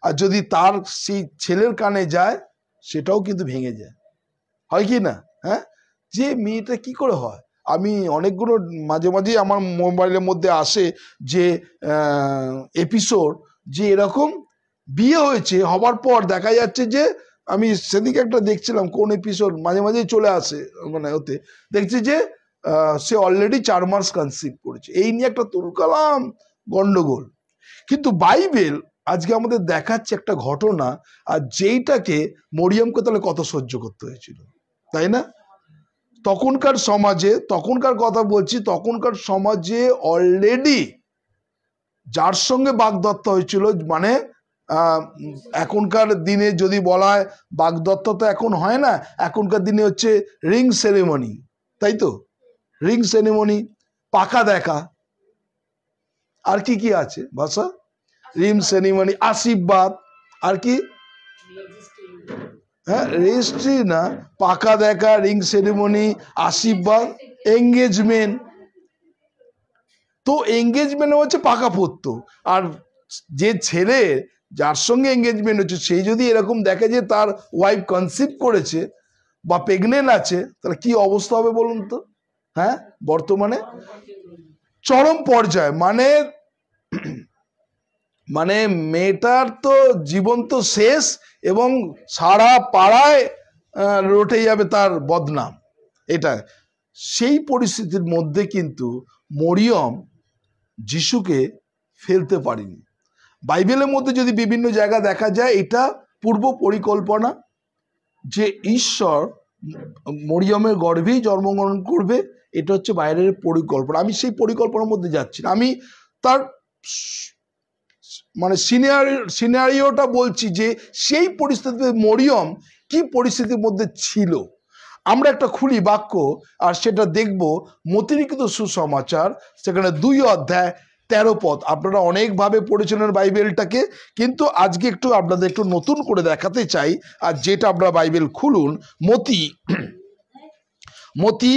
আর যদি তার সেই ছেলের কানে যায়, সেটাও কিন্তু ভেঙে যায়, হয় কি না? হ্যাঁ, যে মেয়েটা কি করে হয়। আমি অনেকগুলো মাঝে মাঝে আমার মোবাইলের মধ্যে আসে যে এপিসোড, যে এরকম বিয়ে হয়েছে, হবার পর দেখা যাচ্ছে যে, আমি সেদিকে একটা দেখছিলাম কোন এপিসোড, মাঝে মাঝেই চলে আসে, মানে ওতে দেখছি যে সে অলরেডি 4 মাস কনসিভ করেছে। এই নিয়ে একটা তুলকালাম গন্ডগোল। কিন্তু বাইবেল আজকে আমাদের দেখাচ্ছে একটা ঘটনা, আর যেইটাকে মরিয়মকে তাহলে কত সহ্য করতে হয়েছিল, তাই না? তখনকার সমাজে, তখনকার কথা বলছি, তখনকার সমাজে অলরেডি যার সঙ্গে বাগদত্তা হয়েছিল, মানে এখনকার দিনে যদি বলা হয় বাগদত্তা তো এখন হয় না, এখনকার দিনে হচ্ছে রিং সেরেমনি, তাই তো? রিং সেরেমনি, পাকা দেখা, আর কি কি আছে ভাষা? রিং সেরেমনি, আশীর্বাদ, আর কি? হ্যাঁ, রেজিস্ট্রি না, পাকা দেখা, রিং সেরেমনি, আশীর্বাদ, এঙ্গেজমেন্ট। তো এঙ্গেজমেন্ট হচ্ছে পাকাপোক্ত, আর যে ছেলে যার সঙ্গে এঙ্গেজমেন্ট হচ্ছে, সেই যদি এরকম দেখে যে তার ওয়াইফ কনসিভ করেছে বা প্রেগনেন্ট আছে, তাহলে কি অবস্থা হবে বলুন তো? হ্যাঁ, বর্তমানে চরম পর্যায়ে, মানে মেয়েটার তো জীবন তো শেষ, এবং সারা পাড়ায় রটে যাবে তার বদনাম। এটা সেই পরিস্থিতির মধ্যে কিন্তু মরিয়ম যিশুকে ফেলতে পারেনি। বাইবেলের মধ্যে যদি বিভিন্ন জায়গা দেখা যায়, এটা পূর্ব পরিকল্পনা, যে ঈশ্বর মরিয়মের গর্ভেই জন্মগ্রহণ করবে, এটা হচ্ছে বাইরের পরিকল্পনা। আমি সেই পরিকল্পনার মধ্যে যাচ্ছি না, আমি তার মানে সিনারিওটা বলছি যে সেই পরিস্থিতিতে মরিয়ম কি পরিস্থিতির মধ্যে ছিল। আমরা একটা খুলি বাক্য আর সেটা দেখব মতিলিখিত সুসমাচার, সেখানে 2 অধ্যায় 13 পদ। আপনারা অনেকভাবে পড়েছিলেন বাইবেলটাকে, কিন্তু আজকে একটু আপনাদের একটু নতুন করে দেখাতে চাই। আর যেটা আপনারা বাইবেল খুলুন মতি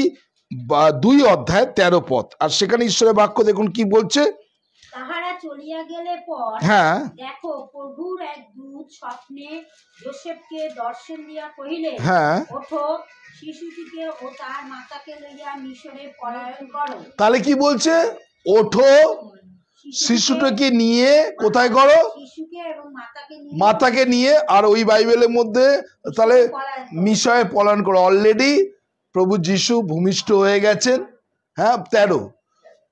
2 অধ্যায় 13 পদ, আর সেখানে ঈশ্বরের বাক্য দেখুন কি বলছে। তাহারা চলিয়া গেলে পর হ্যাঁ দেখো প্রভুর এক দূত স্বপ্নে যোসেফকে দর্শন দিয়া কহিলেন, হ্যাঁ, ওঠো, শিশুটিকে ও তার মাতাকে লইয়া মিশরে পলায়ন করো। তাহলে কি বলছে? ওঠো, শিশুটাকে নিয়ে কোথায় করো? শিশুকে এবং মাতাকে নিয়ে। আর ওই বাইবেলের মধ্যে তাহলে মিশরে পলায়ন করো। অলরেডি প্রভু যিশু ভূমিষ্ঠ হয়ে গেছেন। হ্যাঁ 13,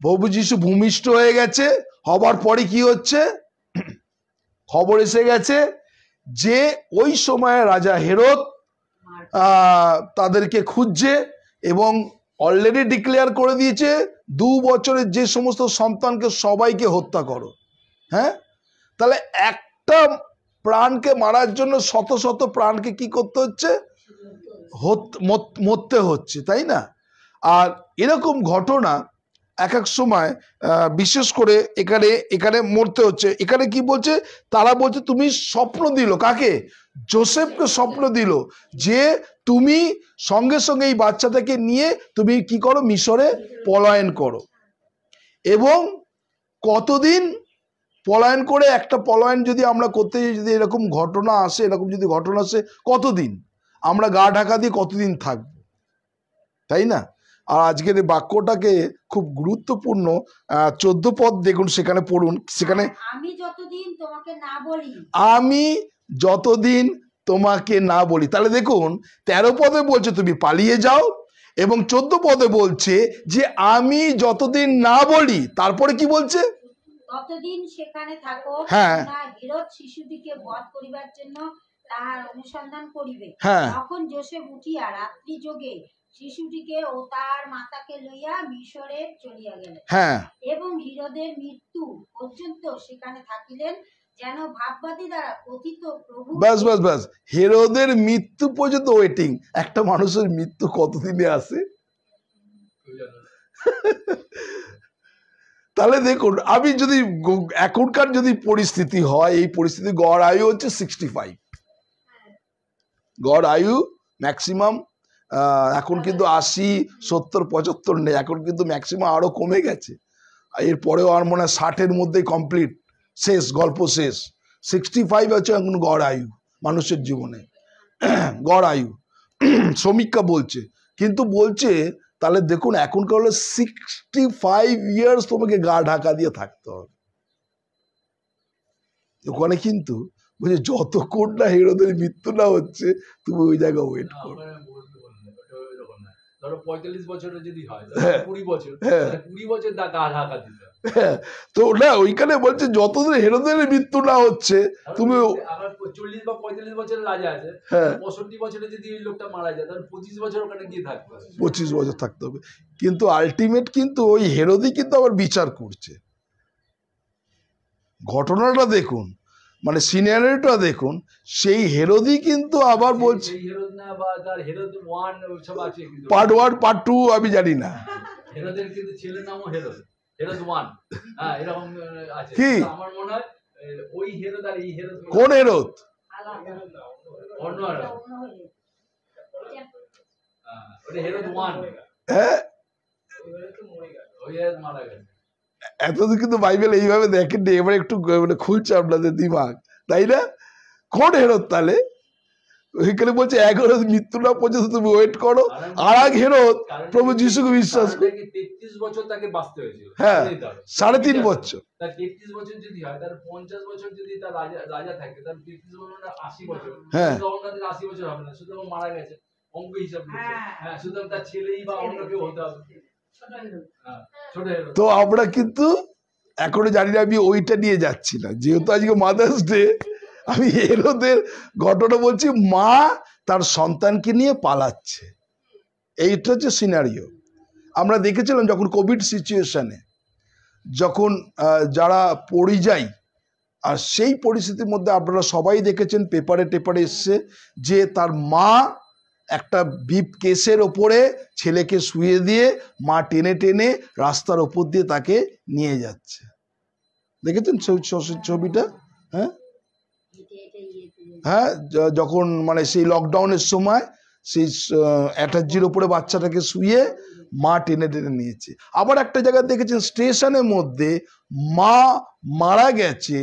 প্রভু যিশু ভূমিষ্ঠ হয়ে গেছে। হবার পরে কি হচ্ছে? খবর এসে গেছে যে ওই সময় রাজা হেরোদ তাদেরকে খুঁজছে এবং অলরেডি ডিক্লেয়ার করে দিয়েছে 2 বছরের যে সমস্ত সন্তানকে সবাইকে হত্যা করো। হ্যাঁ, তাহলে একটা প্রাণকে মারার জন্য শত শত প্রাণকে কি করতে হচ্ছে? মরতে হচ্ছে, তাই না? আর এরকম ঘটনা এক এক সময় বিশেষ করে এখানে মরতে হচ্ছে। এখানে কি বলছে? তারা বলছে তুমি স্বপ্ন দিল কাকে? যোসেফকে স্বপ্ন দিল যে তুমি সঙ্গে সঙ্গে এই বাচ্চাটাকে নিয়ে তুমি কি করো? মিশরে পলায়ন করো। এবং কতদিন পলায়ন করে? একটা পলায়ন যদি আমরা করতে যাই, যদি এরকম ঘটনা আসে, এরকম যদি ঘটনা আসে, কতদিন আমরা গা ঢাকা দিয়ে কতদিন থাকবো, তাই না? আর আজকের এই বাক্যটাকে খুব গুরুত্বপূর্ণ 14 পদ দেখুন, সেখানে পড়ুন। সেখানে আমি যতদিন তোমাকে না বলি, আমি যতদিন তোমাকে না বলি। তাহলে দেখুন 13 পদে বলছে তুমি পালিয়ে যাও, এবং 14 পদে বলছে যে আমি যতদিন না বলি। তারপরে কি বলছে? ততদিন সেখানে থাকো। হ্যাঁ, হেরোদ শিশুটিকে বধ করিবার জন্য তাহার অনুসন্ধান করিবে। হ্যাঁ, তখন যোসেফ উঠিয়া রাত্রি যোগে শিশুটিকে ও তার মাতাকে লইয়া মিশরে চলিয়া গেলেন। হ্যাঁ, এবং হিরোদের মৃত্যু পর্যন্ত সেখানে থাকিলেন, যেন ভাববাদী দ্বারা কথিত প্রভু। বাস বাস বাস, হেরোদের মৃত্যু পর্যন্ত ওয়েটিং। একটা মানুষের মৃত্যু কতদিনে আসে? তাহলে দেখুন, আমি যদি এখনকার যদি পরিস্থিতি হয়, এই পরিস্থিতি গড় আয়ু হচ্ছে 65। গড় আয়ু ম্যাক্সিমাম এখন কিন্তু 80, 70, 75 নেই। এখন কিন্তু ম্যাক্সিমাম আরো কমে গেছে। এরপরেও আর মনে হয় 60-এর মধ্যেই কমপ্লিট, শেষ, গল্প শেষ। 65 হচ্ছে এখন গড় আয়ু মানুষের জীবনে, গড় আয়ু সমীক্ষা বলছে। কিন্তু বলছে তাহলে দেখুন এখনকার হলো 65 ইয়ার্স তোমাকে গা ঢাকা দিয়ে থাকতে হবে ওখানে। কিন্তু বলছে যতক্ষণ না হেরোদের মৃত্যু না হচ্ছে তুমি ওই জায়গায় ওয়েট করো। ধরো 45 বছরে যদি হয়, 20 বছর, 20 বছর গা ঢাকা দিতে। তো না, ওইখানে বলছে যতদিন হেরোদের মৃত্যু না হচ্ছে তুমি 40 বা 45 বছরের রাজা আছে, 65 বছরে যদি ওই লোকটা মারা যায়, তাহলে 25 বছর ওখানে গিয়ে থাকতে হবে। 25 বছর থাকতে হবে। কিন্তু আলটিমেট কিন্তু ওই হেরোদই কিন্তু আবার বিচার করছে। ঘটনাটা দেখুন, মানে সিনারিওটা দেখুন, সেই হেরোদই কিন্তু আবার বলছে। হেরোদ না, বা তার হেরোদ 1 সব আছে, কিন্তু পার্ট 1 পার্ট 2 আমি জানি না। হেরোদের কিন্তু ছেলের নামও হেরোদ, হেরোদ 1, হ্যাঁ এরকম আছে। কি আমার মনে হয় ওই হেরোদ আর এই হেরোদ কোন হেরোদ? অন্য হেরোদ, ওটা হেরোদ 1। হ্যাঁ, ওই হেরোদ মারা গেছে। এতদিন কিন্তু বাইবেল এইভাবে দেখেননি, এবার একটু মানে খুলছে আপনাদের দিমাগ, তাই না? কোন হেরোদ তাহলে? ওইখানে বলছে 11 মৃত্যু না পর্যন্ত তুমি ওয়েট করো। আর এক হেরোদ প্রভু যিশুকে বিশ্বাস করে 33 বছর তাকে বাঁচতে হয়েছিল। হ্যাঁ, 3.5 বছর। তার 33 বছর যদি হয়, তার 50 বছর যদি তার রাজা থাকে, তার 33 বছর 80 বছর। হ্যাঁ, তখন তাদের 80 বছর হবে না, সুতরাং মারা গেছে অঙ্ক হিসাব। হ্যাঁ, সুতরাং তার ছেলেই বা অন্য কেউ হতে হবে। তো আমরা কিন্তু এখনো জানি না, আমি ওইটা নিয়ে যাচ্ছি না, যেহেতু আজকে মাদার্স ডে। আমি হেরোদের ঘটনা বলছি, মা তার সন্তানকে নিয়ে পালাচ্ছে। এইটা হচ্ছে সিনারিও। আমরা দেখেছিলাম যখন কোভিড সিচুয়েশনে, যখন যারা পরিযায়ী আর সেই পরিস্থিতির মধ্যে আপনারা সবাই দেখেছেন, পেপারে টেপারে এসছে যে তার মা একটা বিপ কেসের ওপরে ছেলেকে শুয়ে দিয়ে মা টেনে টেনে রাস্তার ওপর দিয়ে তাকে নিয়ে যাচ্ছে। দেখেছেন ছবিটা? হ্যাঁ হ্যাঁ, যখন মানে সেই লকডাউনের সময় সেই অ্যাটাচির ওপরে বাচ্চাটাকে শুয়ে মা টেনে টেনে নিয়েছে। আবার একটা জায়গায় দেখেছেন স্টেশনের মধ্যে মা মারা গেছে,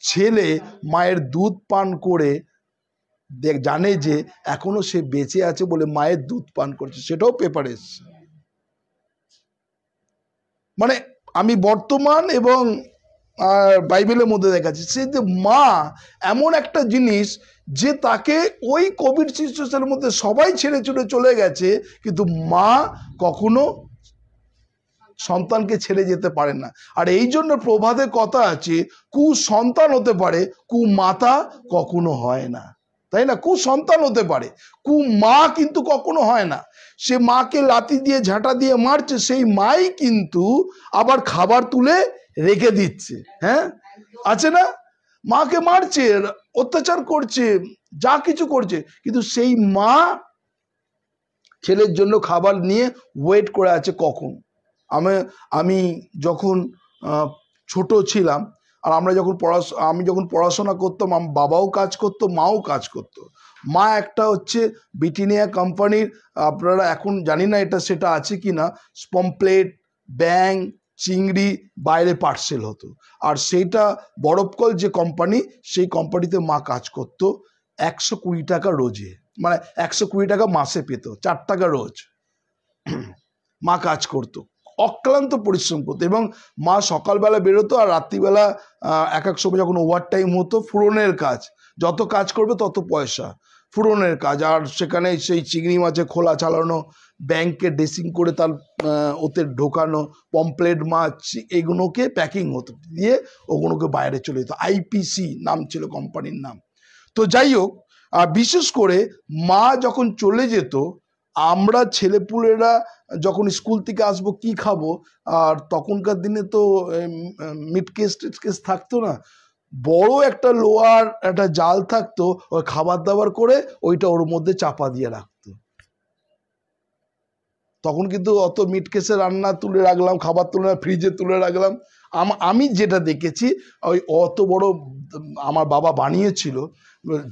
ছেলে মায়ের দুধ পান করে জানে যে এখনো সে বেঁচে আছে বলে মায়ের দুধ পান করছে, সেটাও পেপারে এসছে। মানে আমি বর্তমান এবং বাইবেলের মধ্যে দেখাচ্ছি সে যে মা এমন একটা জিনিস যে তাকে ওই কোভিড সিচুয়েশনের মধ্যে সবাই ছেড়ে ছুড়ে চলে গেছে, কিন্তু মা কখনো সন্তানকে ছেড়ে যেতে পারে না। আর এই জন্য প্রবাদে কথা আছে, কুসন্তান হতে পারে, কুমাতা কখনো হয় না, তাই না? কুসন্তান হতে পারে, মা কিন্তু কখনো হয় না। সে মাকে লাথি দিয়ে ঝাঁটা দিয়ে মারছে, সেই মাই কিন্তু আবার খাবার তুলে রেখে দিচ্ছে। হ্যাঁ, আছে না? মাকে মারছে, অত্যাচার করছে, যা কিছু করছে, কিন্তু সেই মা ছেলের জন্য খাবার নিয়ে ওয়েট করে আছে কখন। আমি যখন ছোট ছিলাম আর আমি যখন পড়াশোনা করতাম, আমার বাবাও কাজ করতো, মাও কাজ করতো। মা একটা হচ্ছে ব্রিটানিয়া কোম্পানির, আপনারা এখন জানি না এটা সেটা আছে কি না, পমপ্লেট, ব্যাং, চিংড়ি বাইরে পার্সেল হতো। আর সেইটা বরফকল যে কোম্পানি, সেই কোম্পানিতে মা কাজ করতো 120 টাকা রোজে, মানে 120 টাকা মাসে পেত, 4 টাকা রোজ মা কাজ করতো, অক্লান্ত পরিশ্রম করতো। এবং মা সকালবেলা বেরোতো আর রাত্রিবেলা এক এক সময় যখন ওভার টাইম হতো, ফুরনের কাজ, যত কাজ করবে তত পয়সা, ফুরনের কাজ। আর সেখানে সেই চিংড়ি মাছের খোলা চালানো, ব্যাংকে ড্রেসিং করে তার ওতে ঢোকানো, পমপ্লেট মাছ, এগুলোকে প্যাকিং হতো, দিয়ে ওগুলোকে বাইরে চলে যেত। আইপিসি নাম ছিল কোম্পানির নাম। তো যাই হোক, বিশেষ করে মা যখন চলে যেত, আমরা ছেলেপুলেরা যখন স্কুল থেকে আসবো কি খাবো, আর তখনকার দিনে তো মিট কেস থাকতো না, বড় একটা লোহার একটা জাল থাকতো, ওই খাবার দাবার করে ওইটা ওর মধ্যে চাপা দিয়ে রাখতো। তখন কিন্তু অত মিট কেসে রান্না তুলে রাখলাম, খাবার তুলে ফ্রিজে তুলে রাখলাম। আমি যেটা দেখেছি, ওই অত বড় আমার বাবা বানিয়েছিল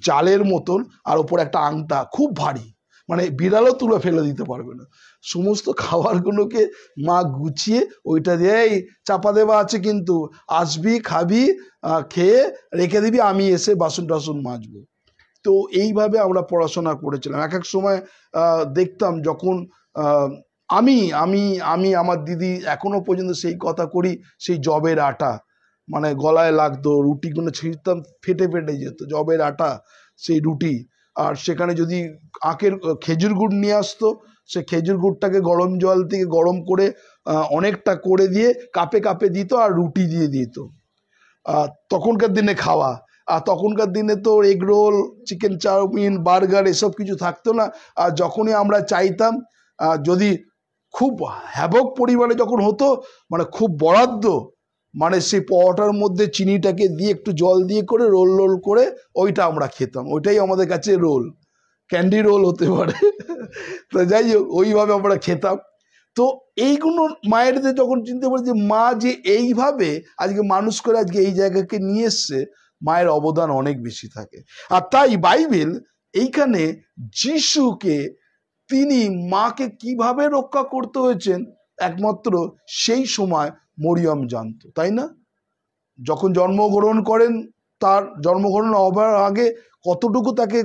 জালের মতন, আর ওপর একটা আংটা খুব ভারী, মানে বিড়ালও তুলে ফেলে দিতে পারবে না। সমস্ত খাবারগুলোকে মা গুছিয়ে ওইটা দিয়ে চাপা দেওয়া আছে, কিন্তু আসবি, খাবি, খেয়ে রেখে দিবি, আমি এসে বাসন টাসন মাজবো। তো এইভাবে আমরা পড়াশোনা করেছিলাম। এক এক সময় দেখতাম যখন আমি আমি আমি আমার দিদি এখনো পর্যন্ত সেই কথা করি, সেই জবের আটা মানে গলায় লাগতো, রুটিগুলো ছিঁড়তাম, ফেটে ফেটে যেত, জবের আটা সেই রুটি। আর সেখানে যদি খেজুর গুড় নিয়ে আসতো, সে খেজুর গুড়টাকে গরম জল থেকে গরম করে অনেকটা করে দিয়ে কাপে কাপে দিত, আর রুটি দিয়ে দিত। তখনকার দিনে খাওয়া, আর তখনকার দিনে তো egg roll, chicken chowmein, burger এসব কিছু থাকতো না। আর যখনই আমরা চাইতাম, যদি খুব হ্যাবক পরিমাণে যখন হতো, মানে খুব বরাদ্দ, মানে সেই পরোটার মধ্যে চিনিটাকে দিয়ে একটু জল দিয়ে করে রোল রোল করে ওইটা আমরা খেতাম, ওইটাই আমাদের কাছে রোল, ক্যান্ডি রোল হতে পারে। তো যাই হোক, ওইভাবে আমরা খেতাম। তো এইগুলো মায়েরদের যখন চিন্তা করি যে মা যে এইভাবে আজকে মানুষ করে আজকে এই জায়গাকে নিয়ে এসছে, মায়ের অবদান অনেক বেশি থাকে। আর তাই বাইবেল এইখানে যিশুকে, তিনি মাকে কিভাবে রক্ষা করতে হয়েছেন একমাত্র সেই সময় মরিয়ম জানতো, তাই না? যখন জন্মগ্রহণ করেন, তার জন্মগ্রহণ হবার আগে কতটুকু তাকে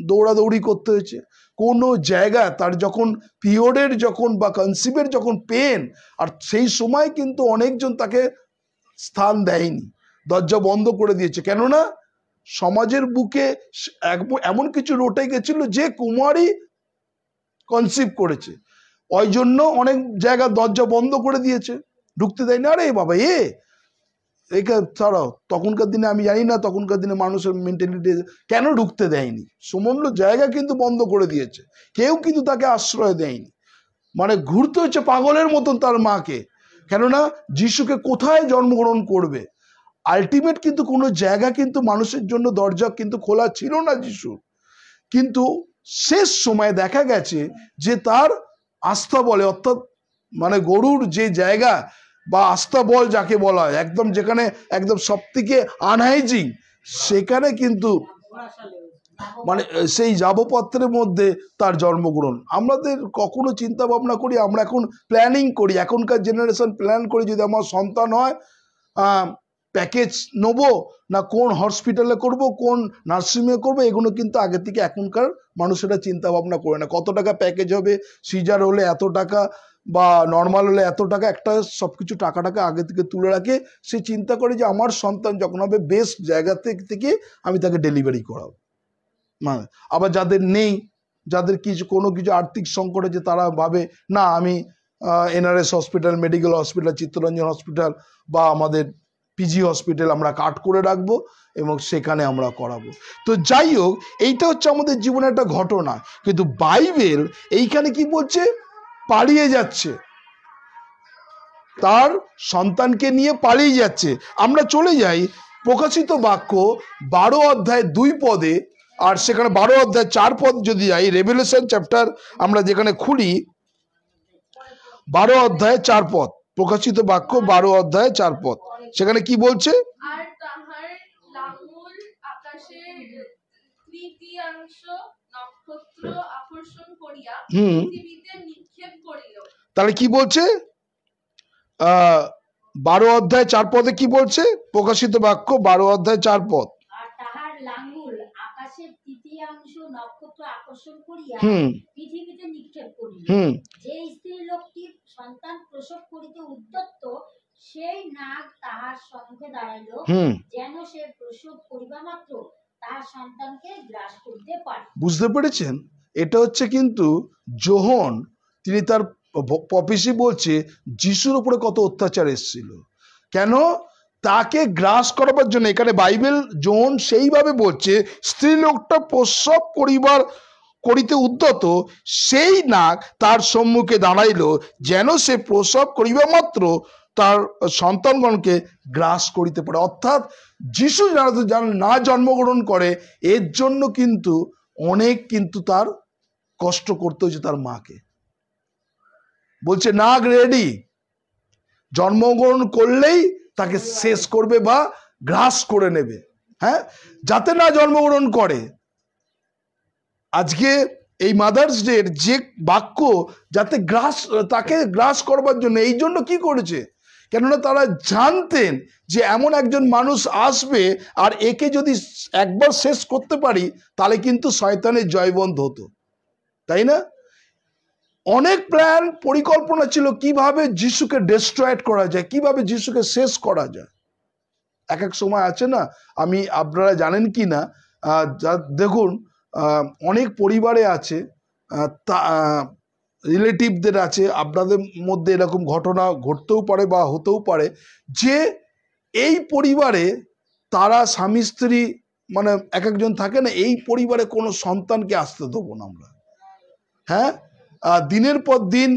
দৌড়াদৌড়ি করতে হয়েছে, কোনো জায়গা তার যখন পিরিয়ডের যখন বা কনসিভের যখন পেন, আর সেই সময় কিন্তু অনেকজন তাকে স্থান দেয়নি, দরজা বন্ধ করে দিয়েছে। কেননা সমাজের বুকে এমন কিছু রটে গেছিল যে কুমারী কনসিভ করেছে, ওই জন্য অনেক জায়গা দরজা বন্ধ করে দিয়েছে, ঢুকতে দেয়নি। আরে বাবা, একে ছাড়াও, তখনকার দিনে আমি জানি না তখনকার দিনে মানুষের মেন্টালিটি কেন ঢুকতে দেয়নি, সমস্ত জায়গা কিন্তু বন্ধ করে দিয়েছে, কেউ কিন্তু তাকে আশ্রয় দেয়নি। মানে ঘুরতে হচ্ছে পাগলের মতন তার মাকে, কেননা যিশুকে কোথায় জন্মগ্রহণ করবে। আলটিমেট কিন্তু কোনো জায়গা কিন্তু মানুষের জন্য দরজা কিন্তু খোলা ছিল না যিশুর। কিন্তু শেষ সময় দেখা গেছে যে তার আস্থা বলে, অর্থাৎ মানে গরুর যে জায়গা বা আস্থা বল যাকে বলা হয়, একদম যেখানে একদম সব থেকে আনহাইজিন, সেখানে কিন্তু মানে সেই যাবপত্রের মধ্যে তার জন্মগ্রহণ। আমাদের কখনো চিন্তা ভাবনা করি, আমরা এখন প্ল্যানিং করি, এখনকার জেনারেশন প্ল্যান করি যদি আমার সন্তান হয় প্যাকেজ নেবো না কোন হসপিটালে করব, কোন নার্সিংহোমে করবো, এগুলো কিন্তু আগে থেকে এখনকার মানুষেরা চিন্তা ভাবনা করে না। কত টাকা প্যাকেজ হবে, সিজার হলে এত টাকা বা নর্মাল হলে এত টাকা, একটা সবকিছু টাকাটাকে আগে থেকে তুলে রাখে। সে চিন্তা করে যে আমার সন্তান যখন হবে বেস্ট জায়গা থেকে আমি তাকে ডেলিভারি করাবো। মানে আবার যাদের নেই, যাদের কোনো কিছু আর্থিক সংকট আছে, তারা ভাবে না আমি NRS hospital, medical hospital, Chittaranjan hospital বা আমাদের পিজি হসপিটাল আমরা কাট করে রাখবো এবং সেখানে আমরা করাবো। তো যাই হোক, এইটা হচ্ছে আমাদের জীবনের একটা ঘটনা। কিন্তু বাইবেল এইখানে কি বলছে? পালিয়ে যাচ্ছে, তার সন্তানকে নিয়ে পালিয়ে যাচ্ছে। আমরা চলে যাই প্রকাশিত বাক্য 12 অধ্যায় 2 পদে, আর সেখানে 12 অধ্যায় 4 পদ যদি যাই, রেভেলেশন চ্যাপ্টার আমরা যেখানে খুলি 12 অধ্যায় 4 পদ, প্রকাশিত বাক্য 12 অধ্যায় 4 পদ, সেখানে কি বলছে? আর তাহার লাঙল আকাশের তৃতীয়াংশ নক্ষত্র আকর্ষণ করিয়া পৃথিবীতে নিক্ষেপ করিল। তাহলে কি বলছে? 12 অধ্যায় 4 পদে কি বলছে? প্রকাশিত বাক্য 12 অধ্যায় 4 পদ। আর তাহার লাঙ্গুল আকাশের তৃতীয়াংশ নক্ষত্র আকর্ষণ করিয়া পৃথিবীতে নিক্ষেপ করিল। যে স্ত্রী লোকটির সন্তান প্রসব করিতে উদ্যত, সেই নাগ তাহার সম্মুখে দাঁড়াইল, যেন সে প্রসব করিবা মাত্র তাহার সন্তানকে গ্রাস করিতে পারে। বুঝতে পেরেছেন? এটা হচ্ছে কিন্তু যোহন, তিনি তার প্রফেসি বলছে যিশুর উপরে কত অত্যাচার এসেছিল, কেন তাকে গ্রাস করাবার জন্য। এখানে বাইবেল যোহন সেইভাবে বলছে, স্ত্রী লোকটা প্রসব করিতে উদ্যত, সেই নাগ তার সম্মুখে দাঁড়াইল, যেন সে প্রসব করিবা মাত্র তার সন্তানগণকে গ্রাস করিতে পারে। অর্থাৎ যিশু না জন্মগ্রহণ করে, এর জন্য কিন্তু অনেক কিন্তু তার কষ্ট করতে হয়েছে তার মাকে। বলছে নাগ রেডি, জন্মগ্রহণ করলেই তাকে শেষ করবে বা গ্রাস করে নেবে। হ্যাঁ, যাতে না জন্মগ্রহণ করে। আজকে এই মাদার্স ডে যে বাক্য, যাতে তাকে গ্রাস করবার জন্য, এই জন্য কি করেছে? কেননা তারা জানতেন যে এমন একজন মানুষ আসবে, আর একে যদি একবার শেষ করতে পারি তাহলে কিন্তু শয়তানের জয়বন্ধ হতো, তাই না? অনেক প্ল্যান পরিকল্পনা ছিল কিভাবে যিশুকে ডিস্ট্রয়েড করা যায়, কিভাবে যিশুকে শেষ করা যায়। এক এক সময় আছে না, আপনারা জানেন কি না, দেখুন অনেক পরিবারে আছে, রিলেটিভদের আছে, আপনাদের মধ্যে এরকম ঘটনা ঘটতেও পারে বা হতেও পারে যে এই পরিবারে তারা স্বামী স্ত্রী মানে এক একজন থাকে না, এই পরিবারে কোনো সন্তানকে আসতে দেবো না আমরা। হ্যাঁ, দিনের পর দিন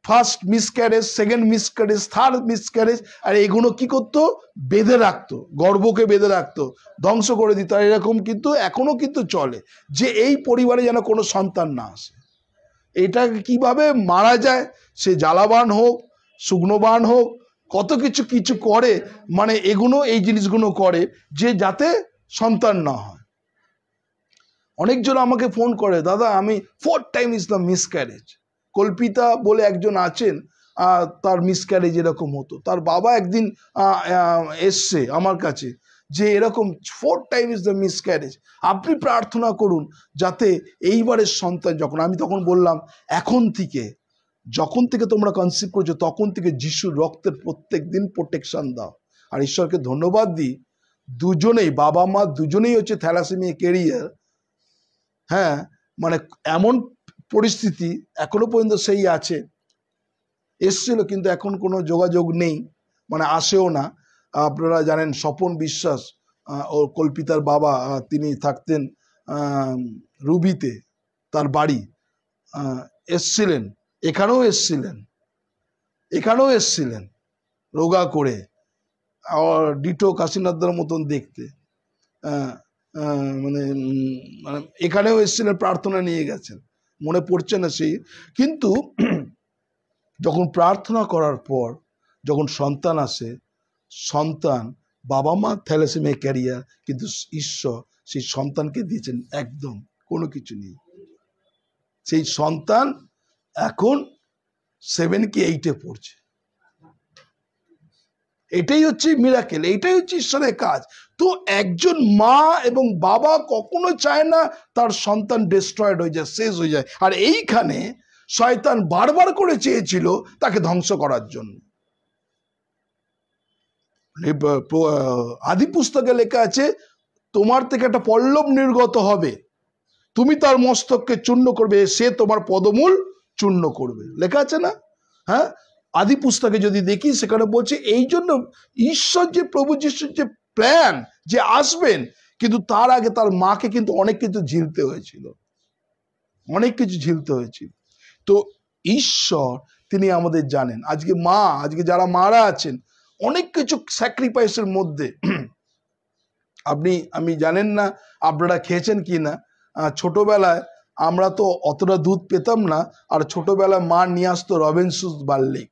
first miscarriage, second miscarriage, third miscarriage, আর এগুলো কি করতো? বেঁধে রাখতো, গর্ভকে বেঁধে রাখতো, ধ্বংস করে দিত। আর এরকম কিন্তু এখনো কিন্তু চলে যে এই পরিবারে যেন কোনো সন্তান না আসে। এটাকে কিভাবে মারা যায়, সে জ্বালাবান হোক, শুকনোবান হোক, কত কিছু করে, মানে এই জিনিসগুলো করে যে যাতে সন্তান না হয়। অনেকজন আমাকে ফোন করে, দাদা আমি 4 time is the miscarriage. Kalpita বলে একজন আছেন, তার মিসক্যারেজ এরকম হতো। তার বাবা একদিন এসছে আমার কাছে যে এরকম 4 টাইম ইজ দ্য মিসক্যারেজ, আপনি প্রার্থনা করুন যাতে এইবারের সন্তান আমি তখন বললাম, যখন থেকে তোমরা কনসিভ করছো তখন থেকে যিশুর রক্তের প্রত্যেক দিন প্রোটেকশন দাও। আর ঈশ্বরকে ধন্যবাদ দিই, দুজনেই বাবা মা দুজনেই হচ্ছে থ্যালাসেমিয়া ক্যারিয়ার। হ্যাঁ, মানে এমন পরিস্থিতি এখনো পর্যন্ত সেই আছে, এসছিল কিন্তু এখন কোনো যোগাযোগ নেই, মানে আসেও না। আপনারা জানেন স্বপন বিশ্বাস, ও কল্পিতার বাবা, তিনি থাকতেন রুবিতে, তার বাড়ি, এসছিলেন, এখানেও এসছিলেন রোগা করে। ডিটো কাশীনাথদার মতন দেখতে, মানে মানে এখানেও এসেছিলেন, প্রার্থনা নিয়ে গেছেন, মনে পড়ছে না সেই। কিন্তু যখন প্রার্থনা করার পর যখন সন্তান আসে, সন্তান, বাবা মা থ্যালাসেমিয়া ক্যারিয়ার, কিন্তু ঈশ্বর সেই সন্তানকে দিয়েছেন একদম কোনো কিছু নেই। সেই সন্তান এখন 7 কি 8-এ পড়ছে। এটাই হচ্ছে মিরাকেল, এটাই হচ্ছে ঈশ্বরের কাজ। তো একজন মা এবং বাবা কখনো চায় না তার সন্তান ডিস্ট্রয়েড হয়ে যায়, শেষ হয়ে যায়। আর এইখানে শয়তান বারবার করে চেয়েছিল তাকে ধ্বংস করার জন্য। আদি পুস্তকে লেখা আছে, তোমার থেকে একটা পল্লব নির্গত হবে, তুমি তার মস্তককে চূর্ণ করবে, সে তোমার পদমূল চূর্ণ করবে, লেখা আছে না? হ্যাঁ, আদি পুস্তকে যদি দেখি সেখানে বলছে এই জন্য ঈশ্বর যে প্রভু যিশুর যে প্ল্যান যে আসবেন, কিন্তু তার আগে তার মাকে কিন্তু অনেক কিছু ঝিলতে হয়েছিল, অনেক কিছু ঝিলতে হয়েছিল। তো ঈশ্বর তিনি আমাদের জানেন। আজকে মা, আজকে যারা মারা আছেন, অনেক কিছু স্যাক্রিফাইসের মধ্যে আমি জানেন না আপনারা খেয়েছেন কি না। ছোটবেলায় আমরা তো অতটা দুধ পেতাম না, আর ছোটবেলায় মা নিয়ে আসতো রবিনসন বার্লি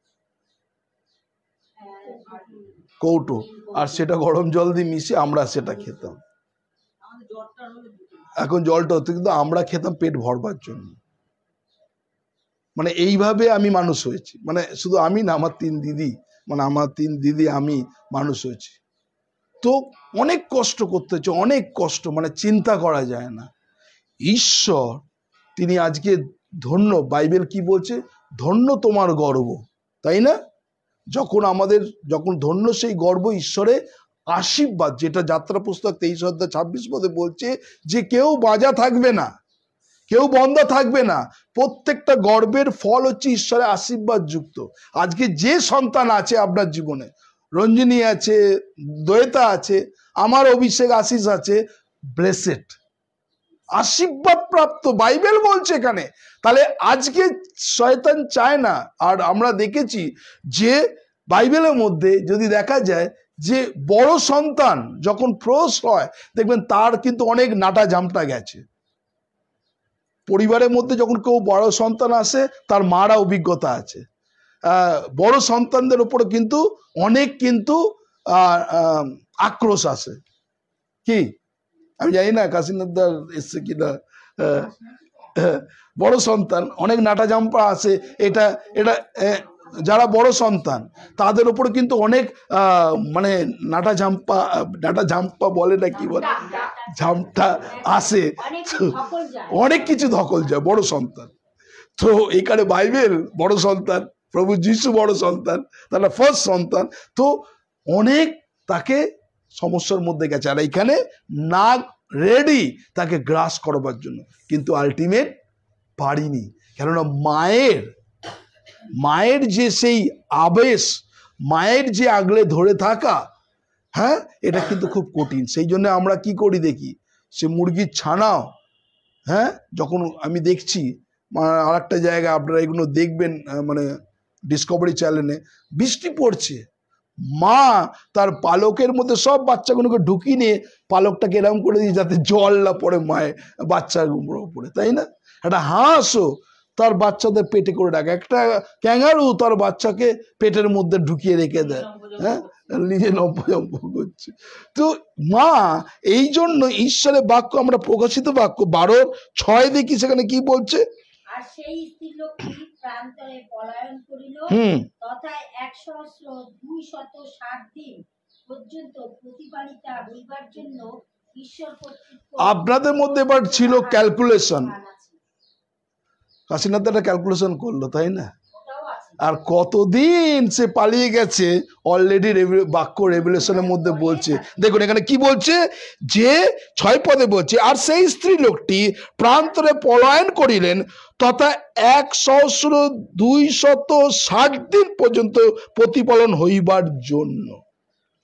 কৌটো, আর সেটা গরম জল দিয়ে মিশিয়ে আমরা সেটা খেতাম। এখন জলটা হতো, কিন্তু আমরা খেতাম পেট ভরবার জন্য। মানে এইভাবে আমি মানুষ হয়েছি, মানে শুধু আমি না, আমার 3 দিদি, মানে আমার 3 দিদি আমি মানুষ হয়েছি। তো অনেক কষ্ট করতে হচ্ছে, অনেক কষ্ট, মানে চিন্তা করা যায় না। ঈশ্বর তিনি আজকে ধন্য, বাইবেল কি বলছে, ধন্য তোমার গর্ব, তাই না? যখন ধন্য সেই গর্ব, ঈশ্বরের আশীর্বাদ, যেটা যাত্রা পুস্তক 23:26 বলছে যে কেউ বাজা থাকবে না, কেউ বন্ধ থাকবে না, প্রত্যেকটা গর্বের ফল হচ্ছে ঈশ্বরের আশীর্বাদ যুক্ত। আজকে যে সন্তান আছে আপনার জীবনে, রঞ্জিনী আছে, দ্বৈতা আছে, আমার অভিষেক আশিস আছে, ব্লেসেড, আশীর্বাদ প্রাপ্ত, বাইবেল বলছে এখানে। তাহলে আজকে শয়তান চায় না। আর আমরা দেখেছি যে বাইবেলের মধ্যে যদি দেখা যায় যে বড় সন্তান যখন প্রসব হয়, দেখবেন তার কিন্তু অনেক নাটা জামটা গেছে। পরিবারের মধ্যে যখন কেউ বড় সন্তান আসে, তার মারা অভিজ্ঞতা আছে। বড় সন্তানদের উপরে কিন্তু অনেক কিন্তু আক্রোশ আসে। কি আমি জানি না কাশীনাথদার এসছে কিনা, বড় সন্তান অনেক নাটা জাম্পা আসে। এটা যারা বড় সন্তান তাদের উপরে কিন্তু অনেক মানে নাটা ঝাম্পা বলে না, কি বলে, ঝামটা আসে, অনেক কিছু ধকল যায় বড় সন্তান। তো এখানে বাইবেল বড় সন্তান, প্রভু যিশু বড় সন্তান, তাহলে ফার্স্ট সন্তান, তো অনেক তাকে সমস্যার মধ্যে গেছে। আর এখানে না রেডি তাকে গ্রাস করবার জন্য, কিন্তু আলটিমেট পারিনি। কেননা মায়ের যে সেই আবেশ, মায়ের যে আগলে ধরে থাকা, হ্যাঁ, এটা কিন্তু খুব কঠিন। সেই জন্য আমরা কি করি দেখি, সে মুরগির ছানাও, হ্যাঁ, যখন আমি দেখছি আর একটা জায়গায়, আপনারা এগুলো দেখবেন, মানে ডিসকভারি চ্যানেলে, বৃষ্টি পড়ছে, মা তার পালকের মধ্যে সব বাচ্চাগুলোকে ঢুকিয়ে নিয়ে পালকটাকে এরকম করে দিয়ে যাতে জল না পড়ে মায়ের বাচ্চাগুলোর উপরে, তাই না? একটা হাঁসও তার বাচ্চাদের পেটে করে রাখে, একটা ক্যাঙ্গারু তার বাচ্চাকে পেটের মধ্যে ঢুকিয়ে রেখে দেয়, হ্যাঁ, নিজে লম্প করছে। তো মা, এই জন্য ঈশ্বরের বাক্য আমরা প্রকাশিত বাক্য 12:6 দেখি, সেখানে কি বলছে, আর সেই স্ত্রীলোকটি প্রান্তরে পলায়ন করিল, তথা 1,260 দিন পর্যন্ত প্রতিপালিতা হইবার জন্য ঈশ্বর কর্তৃক। আপনাদের মধ্যে এবার ছিল ক্যালকুলেশন, কাশীনাথ একটা ক্যালকুলেশন করলো, তাই না? আর কতদিন সে পালিয়ে গেছে, অলরেডি বাক্য রেভেলেশনের মধ্যে বলছে। দেখুন এখানে কি বলছে, যে 6 পদে বলছে, আর সেই স্ত্রী লোকটি প্রান্তরে পলায়ন করিলেন, তথা 1,260 দিন পর্যন্ত প্রতিপালন হইবার জন্য।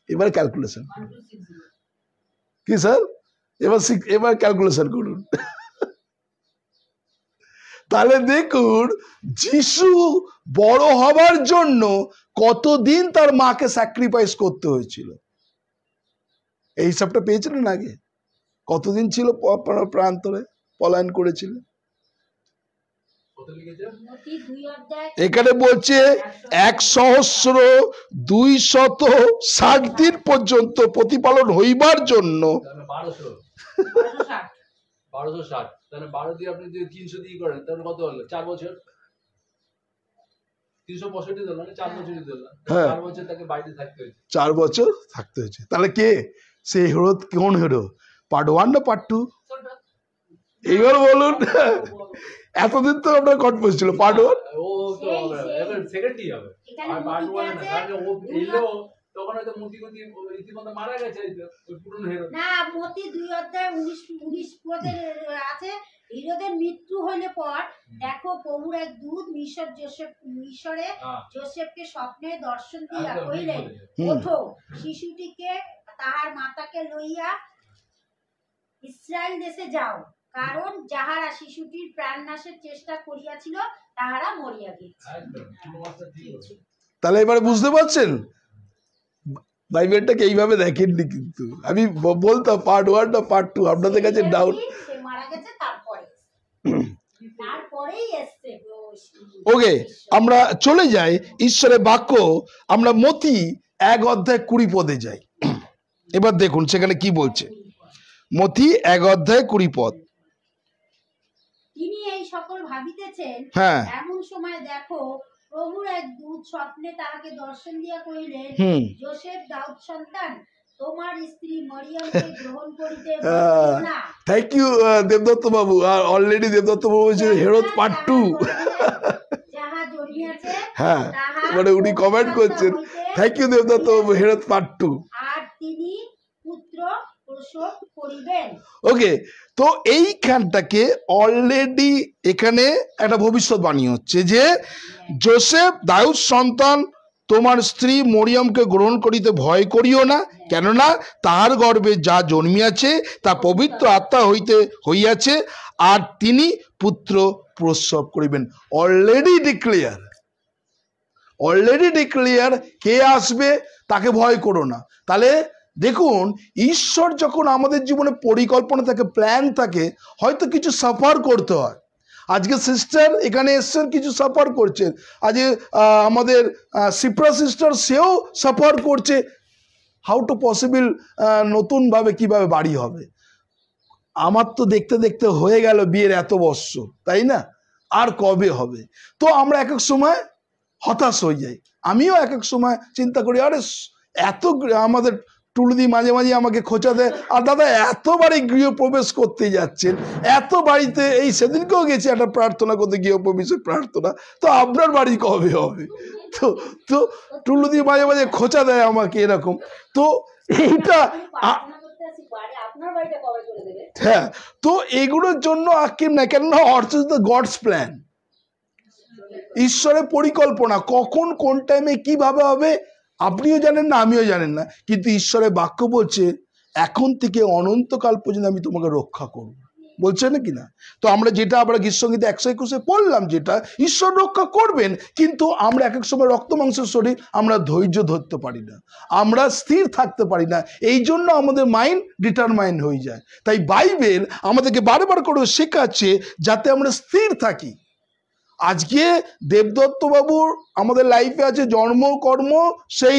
এবার ক্যালকুলেশন কি স্যার, এবার ক্যালকুলেশন করুন। তাহলে দেখুন, যিশু বড় হবার জন্য কতদিন তার মাকে স্যাক্রিফাইস করতে হয়েছিল, এই হিসাবটা পেয়েছিলেন আগে? কতদিন ছিল প্রান্তরে পলায়ন করেছিল? মতি 2 অধ্যায় এখানে বলছে 1,260 দিন পর্যন্ত প্রতিপালন হইবার জন্য। 1260, তাহলে 12 দিয়ে আপনি যদি 300 দিয়ে করেন তাহলে কত হলো? 4 বছর। 365 ধরলাম, 4 বছরই ধরলাম, 4 বছর তাকে বাড়িতে থাকতে হয়েছে। 4 বছর থাকতে হয়েছে। তাহলে কে সেই হিরো? কোন হিরো? পার্ট 1 না পার্ট 2? এইবার বলুন। এতদিন তো আমরা কনফিউজ ছিল। পার্ট 1 ও তো এবার সেকেন্ডই হবে, আর পার্ট 1 না। তাহলে ও এলো তখন হয়তো মতি রীতিমতো মারা গেছে, ওই পুরনো হিরো না, মতি 2 অধ্যায় 19 পদে আছে, হিরোদের মৃত্যু হইলে পর দেখো প্রভুর এক দূত মিশরে যোসেফকে স্বপ্নে দর্শন দিয়া কইলেন, ওঠো, শিশুটিকে তাহার মাতাকে লইয়া ইসরায়েল দেশে যাও, কারণ যাহারা শিশুটির প্রাণনাশের চেষ্টা করিয়াছিল তাহারা মরিয়া গেছে। তাহলে এবারে বুঝতে পারছেন বাইবেলটাকে এইভাবে দেখেননি, কিন্তু আমি বলতাম পার্ট 1 না পার্ট 2, আপনাদের কাছে ডাউট। সে মারা গেছে তারপরেই এসছে। ওকে, আমরা চলে যাই ঈশ্বরের বাক্য, আমরা মতি 1 অধ্যায় 20 পদে যাই। এবার দেখুন সেখানে কি বলছে। মতি 1 অধ্যায় 20 পদ। তিনি এই সকল ভাবিতেছেন, হ্যাঁ, এমন সময় দেখো প্রভুর এক দূত স্বপ্নে তাহাকে দর্শন দিয়া কহিলেন, যোসেফ দাউদ সন্তান, তোমার স্ত্রী মরিয়মকে গ্রহণ করিতে ভয় না। Thank you Debdutta Babu. R already Debdutta বাবু বলছে হেরোদ পার্ট 2। যাহা জড়িয়াছে, হ্যাঁ, মানে উনি কমেন্ট করছেন, thank you Debdutta Babu, Herod part 2। আর তিনি পুত্র প্রসব করিবেন। ওকে, তো এইখানটাকে অলরেডি এখানে একটা ভবিষ্যৎবাণী হচ্ছে যে যোসেফ দাউদ সন্তান, তোমার স্ত্রী মরিয়মকে গ্রহণ করিতে ভয় করিও না, কেননা তাহার গর্ভে যা জন্মিয়াছে তা পবিত্র আত্মা হইতে হইয়াছে, আর তিনি পুত্র প্রসব করিবেন। অলরেডি ডিক্লেয়ার কে আসবে, তাকে ভয় করো না। তাহলে দেখুন, ঈশ্বর যখন আমাদের জীবনে পরিকল্পনা থাকে, প্ল্যান থাকে, হয়তো কিছু সাফার করতে হয়। আজকে সিস্টার এখানে এসছেন, কিছু সাফার করছেন। আজকে আমাদের সিপ্রা সিস্টার, সেও সাফার করছে। হাউ টু পসিবল নতুনভাবে কিভাবে বাড়ি হবে? আমার তো দেখতে দেখতে হয়ে গেল বিয়ের এত বৎসর, তাই না? আর কবে হবে? তো আমরা এক এক সময় হতাশ হয়ে যাই। আমিও এক এক সময় চিন্তা করি, আরে এত আমাদের টুলুদি মাঝে মাঝে আমাকে খোঁচা দেয়, আর দাদা এত বাড়ি গৃহপ্রবেশ করতে যাচ্ছেন, এত বাড়িতে, এই সেদিনকেও গেছি একটা প্রার্থনা করতে, গৃহপ্রবেশের প্রার্থনা, তো আপনার বাড়ি কবে হবে? তো তো টুলুদি মাঝে মাঝে খোঁচা দেয় আমাকে এরকম। তো এইটা হ্যাঁ, তো এগুলোর জন্য আকিম না, কেননা অর্থ গডস প্ল্যান, ঈশ্বরের পরিকল্পনা, কখন কোন টাইমে কিভাবে হবে আপনিও জানেন না, আমিও জানেন না, কিন্তু ঈশ্বরের বাক্য বলছে এখন থেকে অনন্তকাল পর্যন্ত আমি তোমাকে রক্ষা করব, বলছে না কিনা? তো আমরা যেটা আমরা গীতসঙ্গীতে 121 পড়লাম, যেটা ঈশ্বর রক্ষা করবেন, কিন্তু আমরা এক এক সময় রক্ত মাংসের শরীর, আমরা ধৈর্য ধরতে পারি না, আমরা স্থির থাকতে পারি না, এই জন্য আমাদের মাইন্ড ডিটারমাইন হয়ে যায়। তাই বাইবেল আমাদেরকে বারবার করে শেখাচ্ছে যাতে আমরা স্থির থাকি। আজকে দেবদত্ত বাবুর আমাদের লাইফে আছে জন্ম কর্ম সেই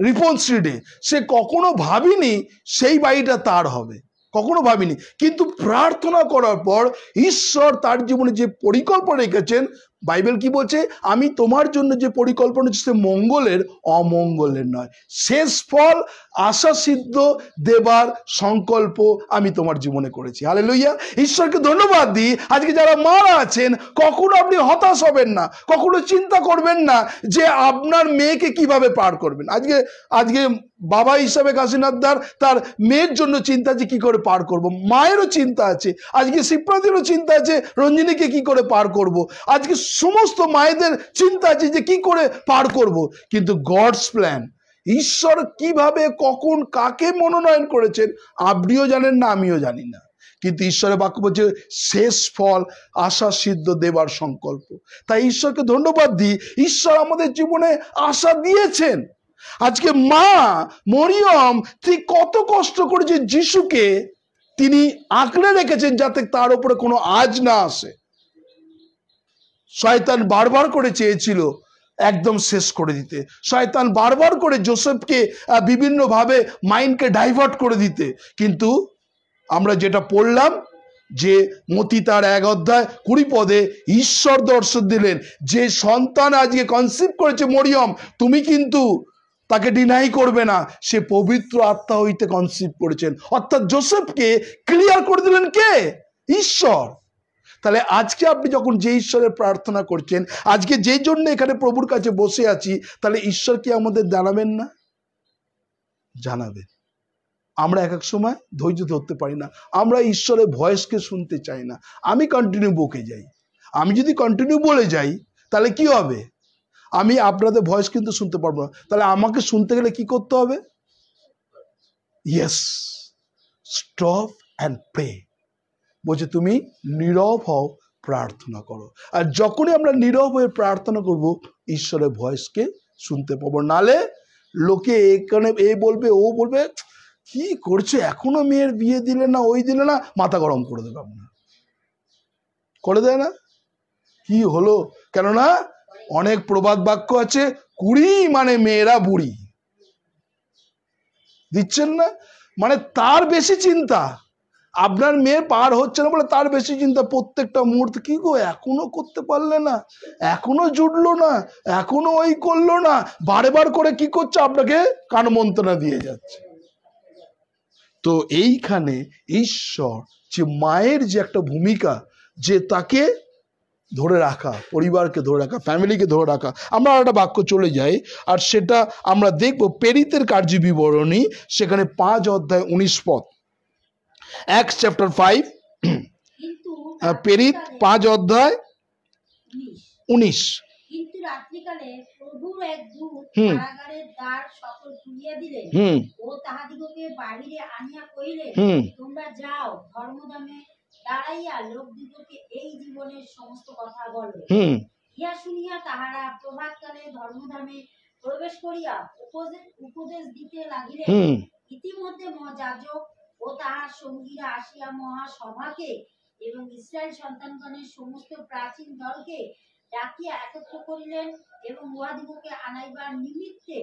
রিপন স্ট্রিটে, সে কখনো ভাবিনি সেই বাড়িটা তার হবে, কখনো ভাবিনি, কিন্তু প্রার্থনা করার পর ঈশ্বর তার জীবনে যে পরিকল্পনা রেখেছেন, বাইবেল কি বলছে, আমি তোমার জন্য যে পরিকল্পনা হচ্ছে সে মঙ্গলের, অমঙ্গলের নয়, শেষ ফল আশা সিদ্ধ দেবার সংকল্প আমি তোমার জীবনে করেছি। হালেলুয়া, ঈশ্বরকে ধন্যবাদ দিই। আজকে যারা মারা আছেন, কখনো আপনি হতাশ হবেন না, কখনো চিন্তা করবেন না যে আপনার মেয়েকে কিভাবে পার করবেন। আজকে বাবা হিসাবে কাশীনাথদার তার মেয়ের জন্য চিন্তা আছে কি করে পার করব, মায়েরও চিন্তা আছে, আজকে শিপ্রাদেরও চিন্তা আছে রঞ্জিনীকে কি করে পার করব, আজকে সমস্ত মায়েদের চিন্তা আছে যে কি করে পার করব। কিন্তু গডস প্ল্যান, ঈশ্বর কিভাবে কখন কাকে মনোনয়ন করেছেন আপনিও জানেন না, আমিও জানি না, কিন্তু ঈশ্বরের বাক্য বলছে শেষ ফল আশা সিদ্ধ দেবার সংকল্প। তাই ঈশ্বরকে ধন্যবাদ দিই, ঈশ্বর আমাদের জীবনে আশা দিয়েছেন। আজকে মা মরিয়ম ঠিক কত কষ্ট করেছে যিশুকে তিনি আঁকড়ে রেখেছেন যাতে তার উপরে কোনো আঁচ না আসে। শয়তান বারবার করে চেয়েছিল একদম শেষ করে দিতে, শয়তান বারবার করে যোসেফকে বিভিন্নভাবে মাইন্ডকে ডাইভার্ট করে দিতে, কিন্তু আমরা যেটা পড়লাম যে মতি তার 1:20 ঈশ্বর দর্শন দিলেন, যে সন্তান আজকে কনসিভ করেছে মরিয়ম, তুমি কিন্তু তাকে ডিনাই করবে না, সে পবিত্র আত্মা হইতে কনসিভ করেছেন। অর্থাৎ যোসেফকে ক্লিয়ার করে দিলেন কে? ঈশ্বর। তাহলে আজকে আপনি যখন যে ঈশ্বরের প্রার্থনা করছেন, আজকে যেই জন্য এখানে প্রভুর কাছে বসে আছি, তাহলে ঈশ্বর কি আমাদের জানাবেন না? জানাবেন। আমরা এক এক সময় ধৈর্য ধরতে পারি না, আমরা ঈশ্বরের ভয়েসকে শুনতে চাই না, আমি কন্টিনিউ বকে যাই। আমি যদি কন্টিনিউ বলে যাই তাহলে কি হবে? আমি আপনাদের ভয়েস কিন্তু শুনতে পারবো না। তাহলে আমাকে শুনতে গেলে কি করতে হবে? Yes, stop and pray. বলছে তুমি নীরব হও, প্রার্থনা করো। আর যখনই আমরা নীরব হয়ে প্রার্থনা করব, ঈশ্বরের ভয়েসকে শুনতে পাবো। নালে লোকে এখানে এ বলবে, ও বলবে, কি করছে এখনো মেয়ের বিয়ে দিলে না, ওই দিলে না, মাথা গরম করে দেবে আপনার, করে দেয় না? কি হলো? কেননা অনেক প্রবাদ বাক্য আছে, কুড়ি মানে মেয়েরা বুড়ি, দিচ্ছেন না, মানে তার বেশি চিন্তা। আপনার মেয়ে পার হচ্ছে না বলে তার বেশি চিন্তা প্রত্যেকটা মুহূর্তে, কি গো এখনো করতে পারলে না, এখনো জুটলো না, এখনো ওই করলো না, বারবার করে কি করছে? আপনাকে কান মন্ত্রণা দিয়ে যাচ্ছে। তো এইখানে ঈশ্বর যে মায়ের যে একটা ভূমিকা, যে তাকে ধরে রাখা, পরিবারকে ধরে রাখা, ফ্যামিলিকে ধরে রাখা। আমরা একটা বাক্য চলে যাই, আর সেটা আমরা দেখব প্রেরিতের কার্য বিবরণী, সেখানে 5:19 Acts chapter 5, কিন্তু প্রেরিত 5:19। কিন্তু রাত্রিকালে প্রভুর এক দূত হুম। কারাগারের দ্বার সকল খুলিয়া দিলেন, হুম ও তাহাদিগকে বাহিরে আনিয়া কহিলেন, হুম তোমরা যাও, ধর্মধামে দাঁড়াইয়া লোকদিগকে এই জীবনের সমস্ত কথা বলো। হুম ইহা শুনিয়া তাহারা প্রভাতকালে ধর্মধামে প্রবেশ করিয়া উপদেশ দিতে লাগিলেন। হুম ইতিমধ্যে মহাযাজক ও তাহার সঙ্গীরা আসিয়া মহাসভাকে এবং ইসরায়েল সন্তানগণের সমস্ত প্রাচীন দলকে ডাকিয়া একত্র করিলেন এবং উহাদিগকে আনাইবার নিমিত্তে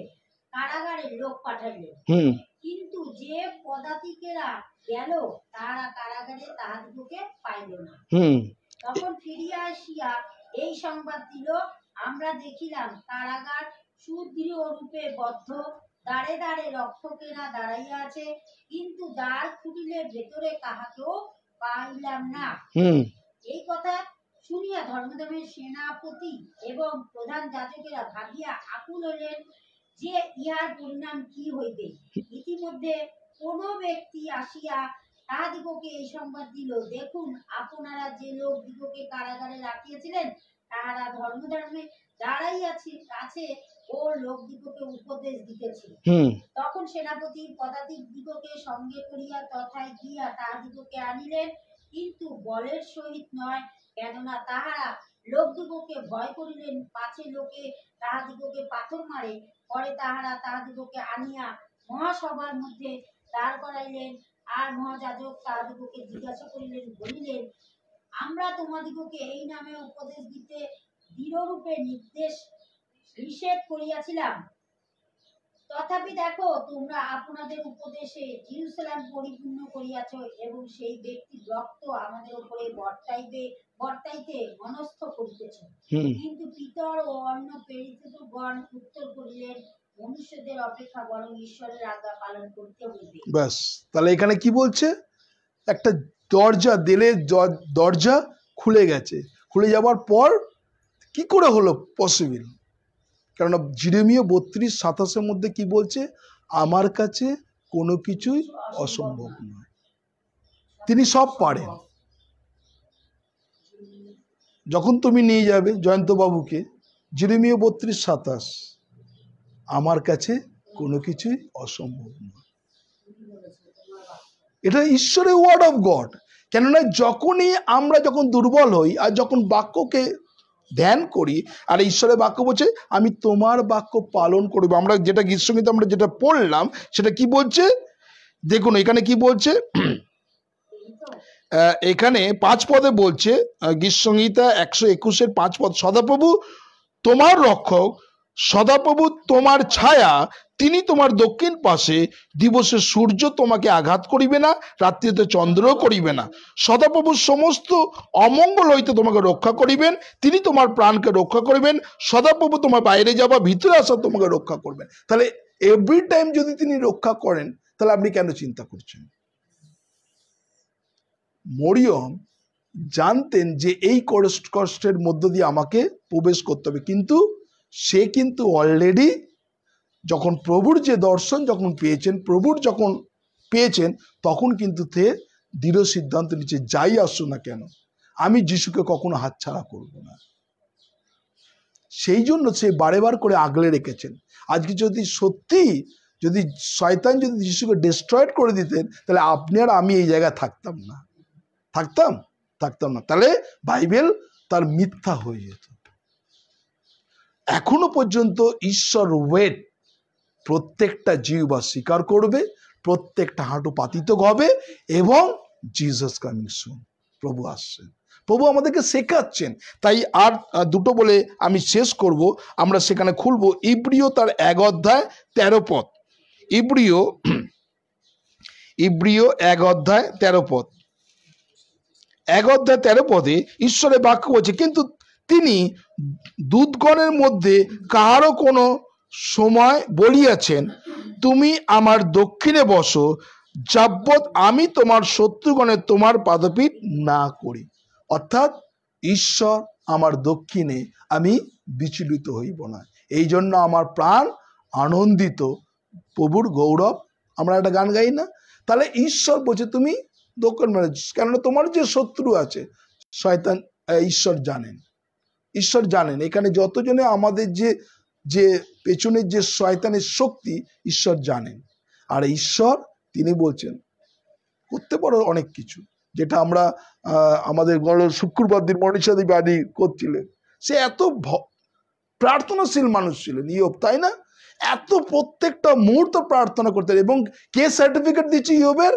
কারাগারে লোক পাঠাইলেন। হুম কিন্তু যে পদাতিকেরা গেল, তাহারা কারাগারে তাহাদিগকে পাইল না। হুম তখন ফিরিয়া আসিয়া এই সংবাদ দিল, আমরা দেখিলাম কারাগার সুদৃঢ় রূপে বদ্ধ, দ্বারে দ্বারে রক্ষকেরা দাঁড়াইয়া আছে, কিন্তু দ্বার খুলিলে ভেতরে কাহাকেও পাইলাম না। হুম এই কথা শুনিয়া ধর্মধামের সেনাপতি এবং প্রধান যাজকেরা ভাবিয়া আকুল হইলেন যে ইহার পরিণাম কি হইবে। ইতিমধ্যে কোন ব্যক্তি আসিয়া তাহাদিগকে এই সংবাদ দিল, দেখুন, আপনারা যে লোক দিগকে কারাগারে রাখিয়েছিলেন, তাহারা ধর্মধামে দাঁড়াইয়াছে ও লোক দিগকে উপদেশ দিতেছে। হুম তখন সেনাপতি পদাতিক দিগকে সঙ্গে করিয়া তথায় গিয়া তাহাদিগকে আনিলেন, কিন্তু বলের সহিত নয়, কেননা তাহারা লোকদিগকে ভয় করিলেন, পাছে লোকে তাহাদিগকে পাথর মারে। পরে তাহারা তাহাদিগকে আনিয়া মহাসভার মধ্যে দাঁড় করাইলেন, আর মহাযাজক তাহাদিগকে জিজ্ঞাসা করিলেন, বলিলেন, আমরা তোমাদিগকে এই নামে উপদেশ দিতে দৃঢ়রূপে নিষেধ করিয়াছিলাম, তথাপি দেখো, তোমরা আপনাদের উপদেশে জেরুজালেম পরিপূর্ণ করিয়াছ এবং সেই ব্যক্তির রক্ত আমাদের উপরে বর্তাইতে মনস্থ করিতেছ। কিন্তু পিতর ও অন্য প্রেরিতগণ উত্তর করিলেন, মনুষ্যদের অপেক্ষা বরং ঈশ্বরের আজ্ঞা পালন করতে হইবে। ব্যাস, তাহলে এখানে কি বলছে? একটা দরজা, দিলের দরজা খুলে গেছে। খুলে যাওয়ার পর কি করে হলো পসিবল? কারণ জিরেমিয়া 32:27 মধ্যে কি বলছে? আমার কাছে কোনো কিছুই অসম্ভব নয়, তিনি সব পারেন। যখন তুমি নিয়ে যাবে জয়ন্তবাবুকে, জিরেমিয়া 32:27, আমার কাছে কোনো কিছুই অসম্ভব নয়। এটা ঈশ্বরের ওয়ার্ড অফ গড। কেননা যখনই আমরা যখন দুর্বল হই আর যখন বাক্যকে ধ্যান করি, আর ঈশ্বরের বাক্য বলছে আমি তোমার বাক্য পালন করব। আমরা যেটা গীতসঙ্গীতে আমরা যেটা পড়লাম সেটা কি বলছে দেখুন, এখানে কি বলছে, এখানে 5 পদে বলছে, গীতসংহিতা 121-এর 5 পদ, সদাপ্রভু তোমার রক্ষক, সদাপ্রভু তোমার ছায়া, তিনি তোমার দক্ষিণ পাশে, দিবসে সূর্য তোমাকে আঘাত করিবে না, রাত্রিতে চন্দ্র করিবে না। সদাপ্রভু সমস্ত অমঙ্গল হইতে তোমাকে রক্ষা করিবেন, তিনি তোমার প্রাণকে রক্ষা করিবেন। সদাপ্রভু তোমার বাইরে যাওয়া ভিতরে আসা তোমাকে রক্ষা করবেন। তাহলে এভরি টাইম যদি তিনি রক্ষা করেন, তাহলে আপনি কেন চিন্তা করছেন? মরিয়ম জানতেন যে এই কষ্টের মধ্য দিয়ে আমাকে প্রবেশ করতে হবে, কিন্তু সে কিন্তু অলরেডি যখন প্রভুর যে দর্শন যখন পেয়েছেন, প্রভুর যখন পেয়েছেন, তখন কিন্তু সে দৃঢ় সিদ্ধান্ত নিচ্ছে যাই আসুক না কেন আমি যিশুকে কখনো হাতছাড়া করব না। সেই জন্য সে বারেবার করে আগলে রেখেছেন। আজকে যদি সত্যি যদি শয়তান যদি যিশুকে ডিস্ট্রয়েড করে দিতেন, তাহলে আপনি আর আমি এই জায়গায় থাকতাম না। তাহলে বাইবেল তার মিথ্যা হয়ে যেত। এখনো পর্যন্ত ঈশ্বর ওয়েট, প্রত্যেকটা জিহ্বা স্বীকার করবে, প্রত্যেকটা হাঁটু পাতিত হবে এবং জিসাস কামিং সুন, প্রভু আসছেন। প্রভু আমাদেরকে শেখাচ্ছেন। তাই আর দুটো বলে আমি শেষ করব, আমরা সেখানে খুলবো ইব্রিয় তার 1-13 পদ। ইব্রিয় 1-13 পদ। 1-13 পদে ঈশ্বরের বাক্য বলছে, কিন্তু তিনি দূতগণের মধ্যে কাহারও কোনো সময় বলিয়াছেন, তুমি আমার দক্ষিণে বসো, যাবৎ আমি তোমার শত্রুগণের তোমার পাদপীঠ না করি। অর্থাৎ ঈশ্বর আমার দক্ষিণে, আমি বিচলিত হইব না। এই জন্য আমার প্রাণ আনন্দিত, প্রভুর গৌরব। আমরা একটা গান গাই না? তাহলে ঈশ্বর বলছে তুমি দক্ষিণ, মানে কেননা তোমার যে শত্রু আছে শয়তান, ঈশ্বর জানেন এখানে যতজনে আমাদের যে পেছনের যে শয়তানের শক্তি ঈশ্বর জানেন। আর ঈশ্বর তিনি বলছেন করতে পারো অনেক কিছু, যেটা আমরা আমাদের শুক্রবার দিন মনীষাদি বাড়ি করছিলেন। সে এত প্রার্থনাশীল মানুষ ছিলেন ইয়োব, তাই না? এত প্রত্যেকটা মুহূর্ত প্রার্থনা করতেন। এবং কে সার্টিফিকেট দিচ্ছে ইয়োবের?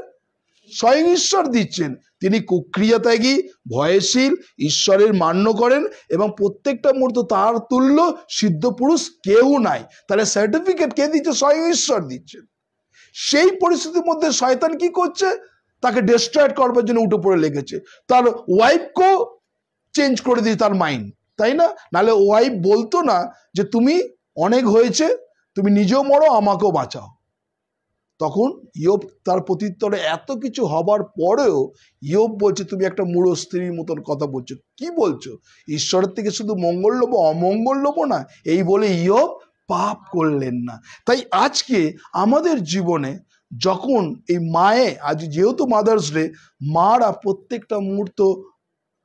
স্বয়ং ঈশ্বর দিচ্ছেন। তিনি কুক্রিয়াত্যাগী, ভয়শীল, ঈশ্বরের মান্য করেন এবং প্রত্যেকটা মুহূর্ত তার তুল্য সিদ্ধ পুরুষ কেউ নাই। তাহলে সার্টিফিকেট কে দিচ্ছে? স্বয়ং ঈশ্বর দিচ্ছেন। সেই পরিস্থিতির মধ্যে শয়তান কি করছে? তাকে ডিস্ট্রয়েড করবার জন্য উঠে পড়ে লেগেছে। তার ওয়াইফকেও চেঞ্জ করে দিই তার মাইন্ড, তাই না? নাহলে ওয়াইফ বলতো না যে তুমি অনেক হয়েছে, তুমি নিজেও মরো, আমাকেও বাঁচাও। তখন ইয়োব তার প্রত্যুত্তরে এত কিছু হবার পরেও ইয়োব বলছে তুমি একটা মূঢ় স্ত্রীর মতন কথা বলছো। কি বলছো? ঈশ্বরের থেকে শুধু মঙ্গল লোভ, অমঙ্গল লোভ না, এই বলে ইয়োব পাপ করলেন না। তাই আজকে আমাদের জীবনে যখন এই মায়ে, আজ যেহেতু মাদার্স ডে, মারা প্রত্যেকটা মুহূর্ত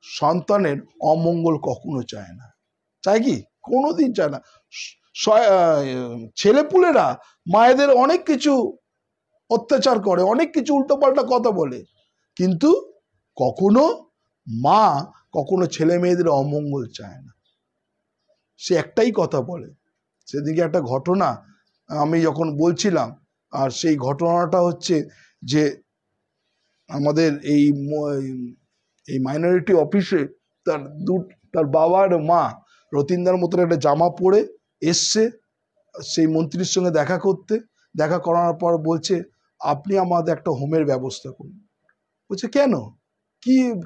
সন্তানের অমঙ্গল কখনো চায় না। চায় কি? কোনোদিন চায় না। ছেলেপুলেরা মায়েদের অনেক কিছু অত্যাচার করে, অনেক কিছু উল্টোপাল্টা কথা বলে, কিন্তু মা কখনো ছেলে মেয়েদের অমঙ্গল চায় না। সে একটাই কথা বলে। সেদিকে একটা ঘটনা আমি যখন বলছিলাম, আর সেই ঘটনাটা হচ্ছে যে আমাদের এই মাইনরিটি অফিসে তার বাবা আর মা রতিনদার মতন একটা জামা পরে এসছে সেই মন্ত্রীর সঙ্গে দেখা করানোর পর বলছে আপনি আমাদের একটা হোমের ব্যবস্থা করুন। বলছে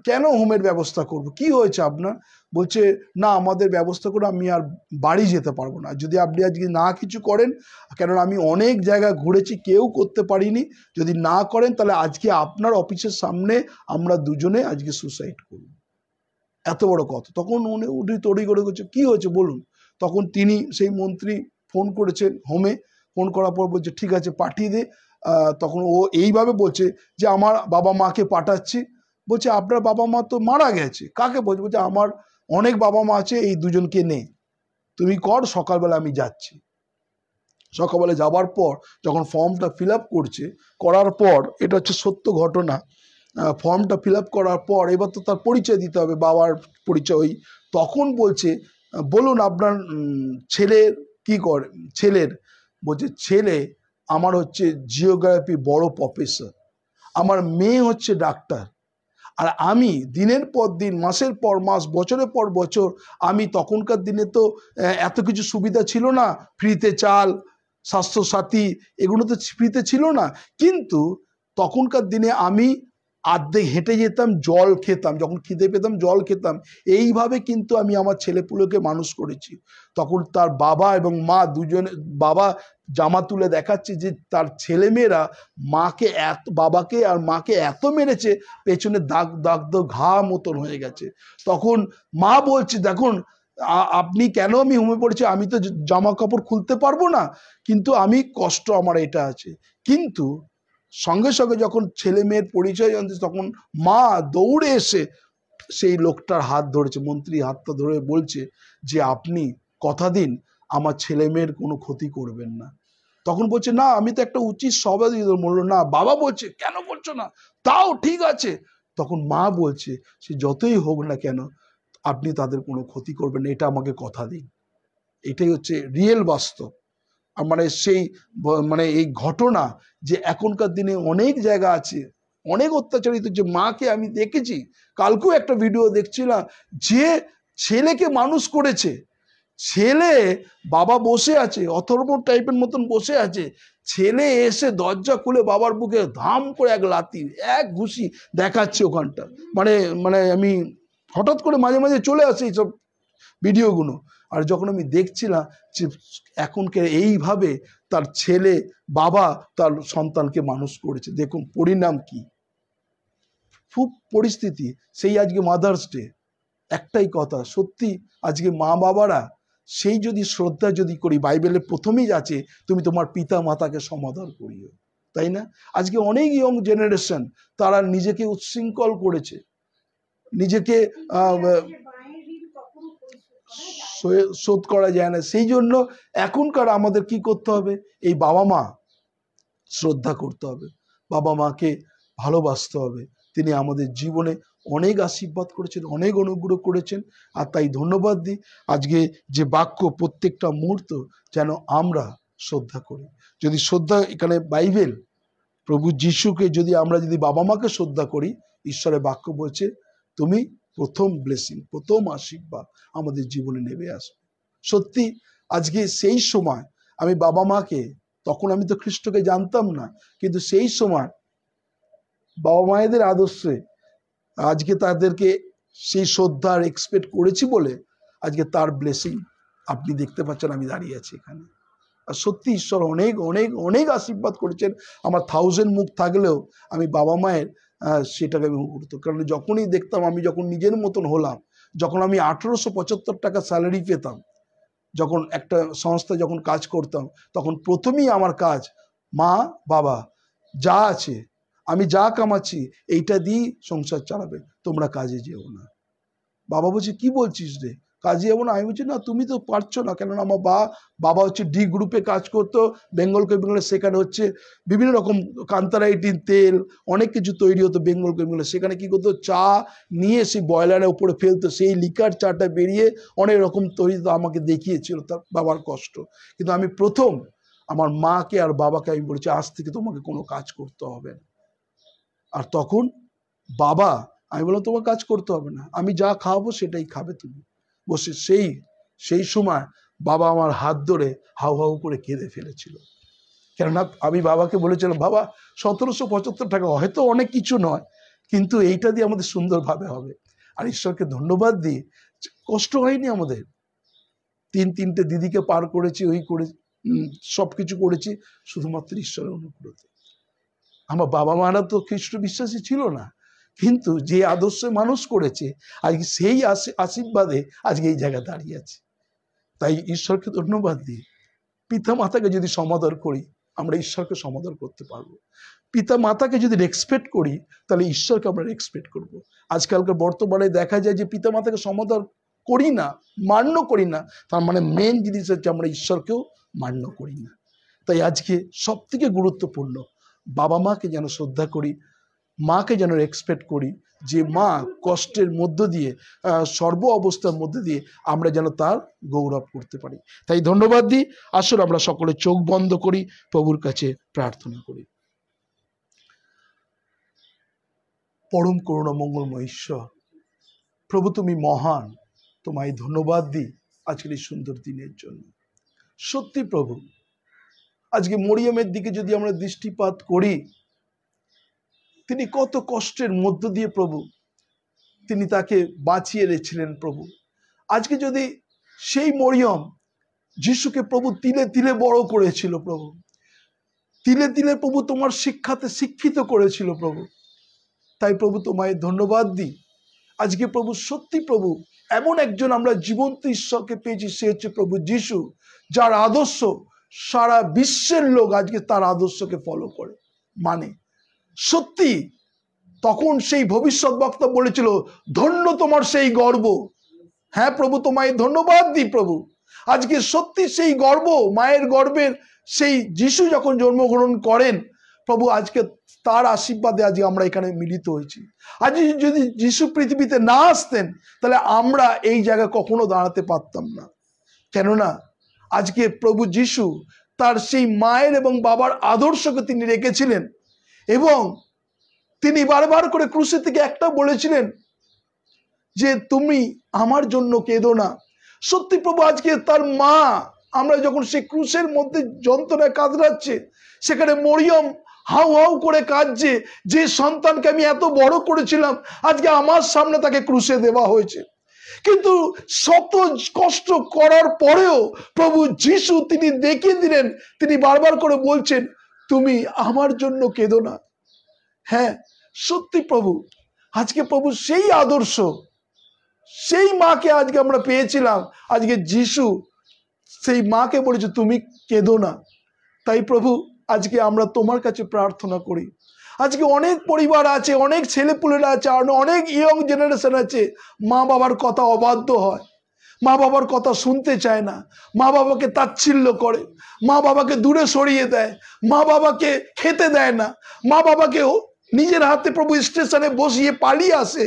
কেন হোমের ব্যবস্থা করব, কি হয়েছে আপনার? বলছে না, আমাদের ব্যবস্থা করে আমি আর বাড়ি যেতে পারবো না যদি আপনি আজকে না কিছু করেন, কেননা আমি অনেক জায়গায় ঘুরেছি, কেউ করতে পারিনি। যদি না করেন তাহলে আজকে আপনার অফিসের সামনে আমরা দুজনে আজকে সুসাইড করব। এত বড় কথা। তখন উনি তড়ি করে করছে কি হয়েছে বলুন। তখন তিনি সেই মন্ত্রী ফোন করেছেন হোমে, ফোন করার পর বলছে ঠিক আছে পাঠিয়ে দে। তখন ও এইভাবে বলছে যে আমার বাবা মাকে পাঠাচ্ছি। বলছে আপনার বাবা মা তো মারা গেছে। কাকে বলছে? বলছে আমার অনেক বাবা মা আছে, এই দুজনকে নে, তুমি কর, সকালবেলা আমি যাচ্ছি। সকালবেলা যাবার পর যখন ফর্মটা ফিল আপ করার পর, এটা হচ্ছে সত্য ঘটনা, ফর্মটা ফিল আপ করার পর এবার তো তার পরিচয় দিতে হবে, বাবার পরিচয়। তখন বলছে বলুন আপনার ছেলের কি করে, ছেলের বলছে ছেলে আমার হচ্ছে জিওগ্রাফি বড় প্রফেসর, আমার মেয়ে হচ্ছে ডাক্তার, আর আমি দিনের পর দিন মাসের পর মাস বছরের পর বছর আমি তখনকার দিনে তো এত কিছু সুবিধা ছিল না, ফ্রিতে চাল স্বাস্থ্যসাথী এগুলো তো ফ্রিতে ছিল না, কিন্তু তখনকার দিনে আমি আর্ধেক হেঁটে যেতাম, জল খেতাম, যখন খিদে পেতাম জল খেতাম, এইভাবে কিন্তু আমি আমার ছেলেপুলেকে মানুষ করেছি। তখন তার বাবা এবং মা দুজনে, বাবা জামা তুলে দেখাচ্ছে যে তার ছেলেমেয়েরা মাকে বাবাকে আর মাকে এত মেরেছে, পেছনে দাগ দাগ দাগ ঘা মতন হয়ে গেছে। তখন মা বলছে দেখুন আপনি কেন, আমি ঘুমিয়ে পড়েছি, আমি তো জামা কাপড় খুলতে পারবো না, কিন্তু আমি কষ্ট আমার এটা আছে। কিন্তু সঙ্গে সঙ্গে যখন ছেলে মেয়ের পরিচয় জানতে, তখন মা দৌড়ে এসে সেই লোকটার হাত ধরেছে, মন্ত্রী হাতটা ধরে বলছে যে আপনি কথা দিন আমার ছেলে মেয়ের কোনো ক্ষতি করবেন না। তখন বলছে না আমি তো একটা উচিত সবাই বললো না, বাবা বলছে কেন বলছো না, তাও ঠিক আছে। তখন মা বলছে সে যতই হোক না কেন আপনি তাদের কোনো ক্ষতি করবেন না, এটা আমাকে কথা দিন। এটাই হচ্ছে রিয়েল বাস্তব। মানে সেই মানে এই ঘটনা যে এখনকার দিনে অনেক জায়গা আছে, অনেক অত্যাচারিত, যে মাকে আমি দেখেছি, কালকেও একটা ভিডিও দেখছিলাম, যে ছেলেকে মানুষ করেছে, ছেলে বাবা বসে আছে অথর্ব টাইপের মতন বসে আছে, ছেলে এসে দরজা খুলে বাবার বুকে ধাম করে এক লাথি, এক ঘুষি দেখাচ্ছে ওখানটা। মানে মানে আমি হঠাৎ করে মাঝে মাঝে চলে আসে এইসব ভিডিওগুলো, আর যখন আমি দেখছিলাম যে এখনকার এইভাবে তার ছেলে বাবা তার সন্তানকে মানুষ করেছে, দেখুন পরিণাম কি, খুব পরিস্থিতি। সেই আজকে মাদার্স ডে, একটাই কথা সত্যি, আজকে মা বাবারা সেই যদি শ্রদ্ধা যদি করি, বাইবেলের প্রথমেই আছে তুমি তোমার পিতা মাতাকে সমাদর করিও, তাই না? আজকে অনেক ইয়ং জেনারেশন তারা নিজেকে উচ্ছৃঙ্খল করেছে, নিজেকে শোধ করা যায় না। সেই জন্য এখনকার আমাদের কি করতে হবে, এই বাবা মা শ্রদ্ধা করতে হবে, বাবা মাকে ভালোবাসতে হবে। তিনি আমাদের জীবনে অনেক আশীর্বাদ করেছেন, অনেক অনুগ্রহ করেছেন, আর তাই ধন্যবাদ দিই। আজকে যে বাক্য প্রত্যেকটা মুহূর্ত যেন আমরা শ্রদ্ধা করি। যদি শ্রদ্ধা, এখানে বাইবেল প্রভু যিশুকে যদি আমরা যদি বাবা মাকে শ্রদ্ধা করি, ঈশ্বরের বাক্য বলছে তুমি প্রথম ব্লেসিং, প্রথম আশীর্বাদ আমাদের জীবনে নেমে আসবে। সত্যি আজকে সেই সময় আমি বাবা মাকে, তখন আমি তো খ্রিস্টকে জানতাম না, কিন্তু সেই সময় বাবা মায়েদের আদর্শে আজকে তাদেরকে সেই শ্রদ্ধার এক্সপেক্ট করেছি বলে আজকে তার ব্লেসিং আপনি দেখতে পাচ্ছেন, আমি দাঁড়িয়ে আছি এখানে। আর সত্যি ঈশ্বর অনেক অনেক অনেক আশীর্বাদ করেছেন। আমার 1000 মুখ থাকলেও আমি বাবা মায়ের সেটাকে আমি গুরুত্ব, কারণ যখনই দেখতাম, আমি যখন নিজের মতন হলাম, যখন আমি 1875 টাকা স্যালারি পেতাম, যখন একটা সংস্থায় যখন কাজ করতাম, তখন প্রথমেই আমার কাজ মা বাবা যা আছে, আমি যা কামাচ্ছি এইটা দিয়েই সংসার চালাবে, তোমরা কাজে যেও না। বাবা বলছে কি বলছিস রে, কাজে যাবো না? আমি বলছি না, তুমি তো পারছো না। কেননা আমার বাবা হচ্ছে ডি গ্রুপে কাজ করতো, বেঙ্গল কেমিক্যালে, সেখানে হচ্ছে বিভিন্ন রকম কান্তারাইটিন তেল অনেক কিছু তৈরি হতো বেঙ্গল কেমিক্যালে। সেখানে কি করতো, চা নিয়ে সেই বয়লারের উপরে ফেলতো, সেই লিকার চাটা বেরিয়ে অনেক রকম তৈরি তো আমাকে দেখিয়েছিল তার বাবার কষ্ট। কিন্তু আমি প্রথম আমার মাকে আর বাবাকে আমি বলেছি আজ থেকে তোমাকে কোনো কাজ করতে হবে না। আর তখন বাবা, আমি বললাম তোমার কাজ করতে হবে না, আমি যা খাওয়াবো সেটাই খাবে তুমি বসে। সেই সময় বাবা আমার হাত ধরে হাউ হাউ করে কেঁদে ফেলেছিল। কেননা আমি বাবাকে বলেছিলাম বাবা 1775 টাকা হয়তো অনেক কিছু নয়, কিন্তু এইটা দিয়ে আমাদের সুন্দরভাবে হবে। আর ঈশ্বরকে ধন্যবাদ দিই, কষ্ট হয়নি আমাদের। 3টে দিদিকে পার করেছি, ওই করে সবকিছু করেছি শুধুমাত্র ঈশ্বরের অনুগ্রহতে। আমার বাবা মারা তো খ্রিস্ট বিশ্বাসী ছিল না, কিন্তু যে আদর্শে মানুষ করেছে আজকে সেই আশীর্বাদে আজকে এই জায়গায় দাঁড়িয়ে আছে। তাই ঈশ্বরকে ধন্যবাদ দিই। পিতা মাতাকে যদি সমাদর করি, আমরা ঈশ্বরকে সমাদর করতে পারবো। পিতা মাতাকে যদি রেসপেক্ট করি, তাহলে ঈশ্বরকে আমরা রেসপেক্ট করব। আজকালকার বর্তমানে দেখা যায় যে পিতা মাতাকে সমাদর করি না, মান্য করি না, তার মানে মেন জিনিস হচ্ছে আমরা ঈশ্বরকেও মান্য করি না। তাই আজকে সব থেকে গুরুত্বপূর্ণ বাবা মাকে যেন শ্রদ্ধা করি, মাকে যেন এক্সপেক্ট করি যে মা কষ্টের মধ্য দিয়ে সর্ব অবস্থার মধ্যে দিয়ে আমরা যেন তার গৌরব করতে পারি। তাই ধন্যবাদ দিই। আসলে আমরা সকলে চোখ বন্ধ করি, প্রভুর কাছে প্রার্থনা করি। পরম করুণা মঙ্গলময় ঈশ্বর, প্রভু তুমি মহান, তোমায় ধন্যবাদ দিই আজকের এই সুন্দর দিনের জন্য। সত্যি প্রভু, আজকে মরিয়মের দিকে যদি আমরা দৃষ্টিপাত করি, তিনি কত কষ্টের মধ্য দিয়ে প্রভু তিনি তাকে বাঁচিয়ে রেখেছিলেন প্রভু। আজকে যদি সেই মরিয়ম যিশুকে প্রভু তিলে তিলে বড় করেছিল প্রভু, তিলে তিলে প্রভু তোমার শিক্ষাতে শিক্ষিত করেছিল প্রভু, তাই প্রভু তোমায় ধন্যবাদ দিই। আজকে প্রভু সত্যি প্রভু এমন একজন আমরা জীবন্ত ঈশ্বরকে পেয়েছি, সে হচ্ছে প্রভু যিশু, যার আদর্শ সারা বিশ্বের লোক আজকে তার আদর্শকে ফলো করে মানে। সত্যি তখন সেই ভবিষ্যৎ বক্তা বলেছিল, ধন্য তোমার সেই গর্ব। হ্যাঁ প্রভু, তোমায় ধন্যবাদ দিই প্রভু। আজকে সত্যি সেই গর্ব, মায়ের গর্বের সেই যিশু যখন জন্মগ্রহণ করেন প্রভু, আজকে তার আশীর্বাদে আজকে আমরা এখানে মিলিত হয়েছি। আজ যদি যিশু পৃথিবীতে না আসতেন তাহলে আমরা এই জায়গায় কখনো দাঁড়াতে পারতাম না। কেননা আজকে প্রভু যিশু তার সেই মায়ের এবং বাবার আদর্শকে তিনি রেখেছিলেন এবং তিনি বারবার করে ক্রুশে থেকে একটা বলেছিলেন যে তুমি আমার জন্য কেঁদো না। সত্যি প্রভু, আজকে তার মা, আমরা যখন সেই ক্রুশের মধ্যে যন্ত্রণায় কাতরাচ্ছে, সেখানে মরিয়ম হাউ হাউ করে কাঁদছে, যে সন্তানকে আমি এত বড় করেছিলাম আজকে আমার সামনে তাকে ক্রুশে দেওয়া হয়েছে। কিন্তু শত কষ্ট করার পরেও প্রভু যিশু তিনি দেখিয়ে দিলেন, তিনি বারবার করে বলছেন তুমি আমার জন্য কেঁদো না। হ্যাঁ সত্যি প্রভু, আজকে প্রভু সেই আদর্শ, সেই মাকে আজকে আমরা পেয়েছিলাম। আজকে যিশু সেই মাকে বলেছে তুমি কেঁদো না। তাই প্রভু আজকে আমরা তোমার কাছে প্রার্থনা করি। আজকে অনেক পরিবার আছে, অনেক ছেলেপুলেরা আছে, অনেক ইয়ং জেনারেশন আছে, মা বাবার কথা অবাধ্য হয়, মা বাবার কথা শুনতে চায় না, মা বাবাকে তাচ্ছিল্য করে, মা বাবাকে দূরে সরিয়ে দেয়, মা বাবাকে খেতে দেয় না, মা বাবাকেও নিজের হাতে প্রভু স্টেশনে বসিয়ে পালিয়ে আসে,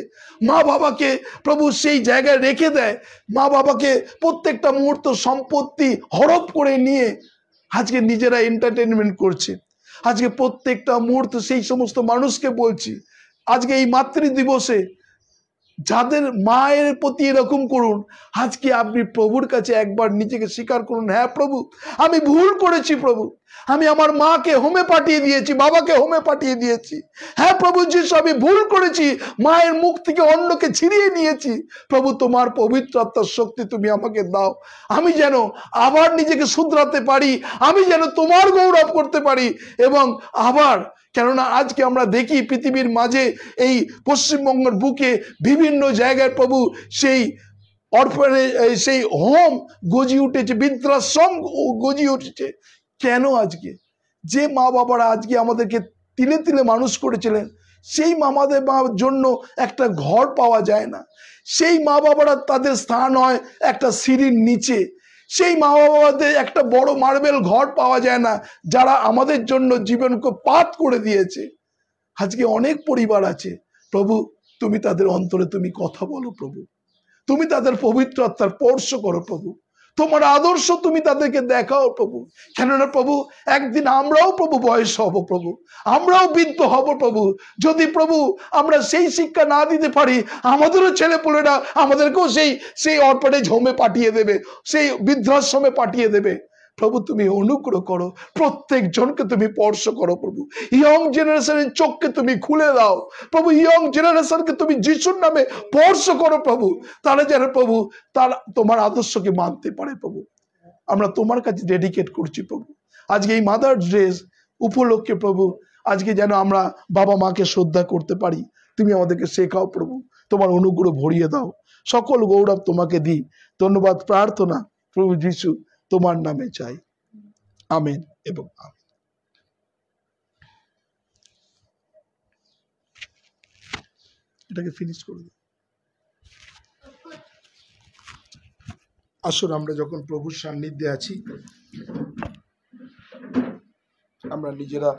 মা বাবাকে প্রভু সেই জায়গায় রেখে দেয়, মা বাবাকে প্রত্যেকটা মুহূর্ত সম্পত্তি হড়প করে নিয়ে আজকে নিজেরা এন্টারটেনমেন্ট করছে। আজকে প্রত্যেকটা মুহূর্ত সেই সমস্ত মানুষকে বলছি, আজকে এই মাতৃ দিবসে যাদের মায়ের প্রতি এরকম করুন, আজকে আপনি প্রভুর কাছে একবার নিজেকে স্বীকার করুন, হ্যাঁ প্রভু আমি ভুল করেছি প্রভু, আমি আমার মাকে হোমে পাঠিয়ে দিয়েছি, বাবাকে হোমে পাঠিয়ে দিয়েছি। হ্যাঁ প্রভু যিশু, আমি ভুল করেছি, মায়ের মুখ থেকে অন্যকে ছিনিয়ে নিয়েছি। প্রভু তোমার পবিত্র আত্মার শক্তি তুমি আমাকে দাও, আমি যেন আবার নিজেকে শুধরাতে পারি, আমি যেন তোমার গৌরব করতে পারি। এবং আবার কেননা আজকে আমরা দেখি পৃথিবীর মাঝে এই পশ্চিমবঙ্গের বুকে বিভিন্ন জায়গায় প্রভু সেই অরফানেজ, সেই হোম গজিয়ে উঠেছে, বৃদ্ধাশ্রম গজিয়ে উঠেছে। কেন? আজকে যে মা বাবারা আজকে আমাদেরকে তিলে তিলে মানুষ করেছিলেন, সেই মামাদের জন্য একটা ঘর পাওয়া যায় না, সেই মা বাবারা তাদের স্থান হয় একটা সিঁড়ির নিচে, সেই মা বাবাদের একটা বড় মার্বেল ঘর পাওয়া যায় না যারা আমাদের জন্য জীবনকে পাত করে দিয়েছে। আজকে অনেক পরিবার আছে প্রভু, তুমি তাদের অন্তরে তুমি কথা বলো প্রভু, তুমি তাদের পবিত্র আত্মার স্পর্শ করো প্রভু, তোমার আদর্শ তুমি তাদেরকে দেখাও প্রভু। কেননা প্রভু একদিন আমরাও প্রভু বয়স হব প্রভু, আমরাও বৃদ্ধ হব প্রভু। যদি প্রভু আমরা সেই শিক্ষা না দিতে পারি, আমাদেরও ছেলেপুলেরা আমাদেরকেও সেই অরফানেজ হোমে পাঠিয়ে দেবে, সেই বৃদ্ধাশ্রমে পাঠিয়ে দেবে। প্রভু তুমি অনুগ্রহ করো, প্রত্যেক জনকে তুমি স্পর্শ করো প্রভু, ইয়ং জেনারেশনের চোখকে তুমি খুলে দাও প্রভু, ইয়ং জেনারেশনকে তুমি যিশুর নামে স্পর্শ করো প্রভু, তারা যেন প্রভু তার তোমার আদর্শকে মানতে পারে প্রভু। আমরা তোমার কাছে ডেডিকেট করছি প্রভু। আজকে এই মাদার্স ডে উপলক্ষে প্রভু, আজকে যেন আমরা বাবা মাকে শ্রদ্ধা করতে পারি, তুমি আমাদেরকে শেখাও প্রভু, তোমার অনুগ্রহ ভরিয়ে দাও। সকল গৌরব তোমাকে দিই, ধন্যবাদ প্রার্থনা প্রভু যিশু তোমার নামে চাই, আমেন এবং আমেন। এটাকে ফিনিশ করে দিই। আসুন আমরা যখন প্রভুর সান্নিধ্যে আছি, আমরা নিজেরা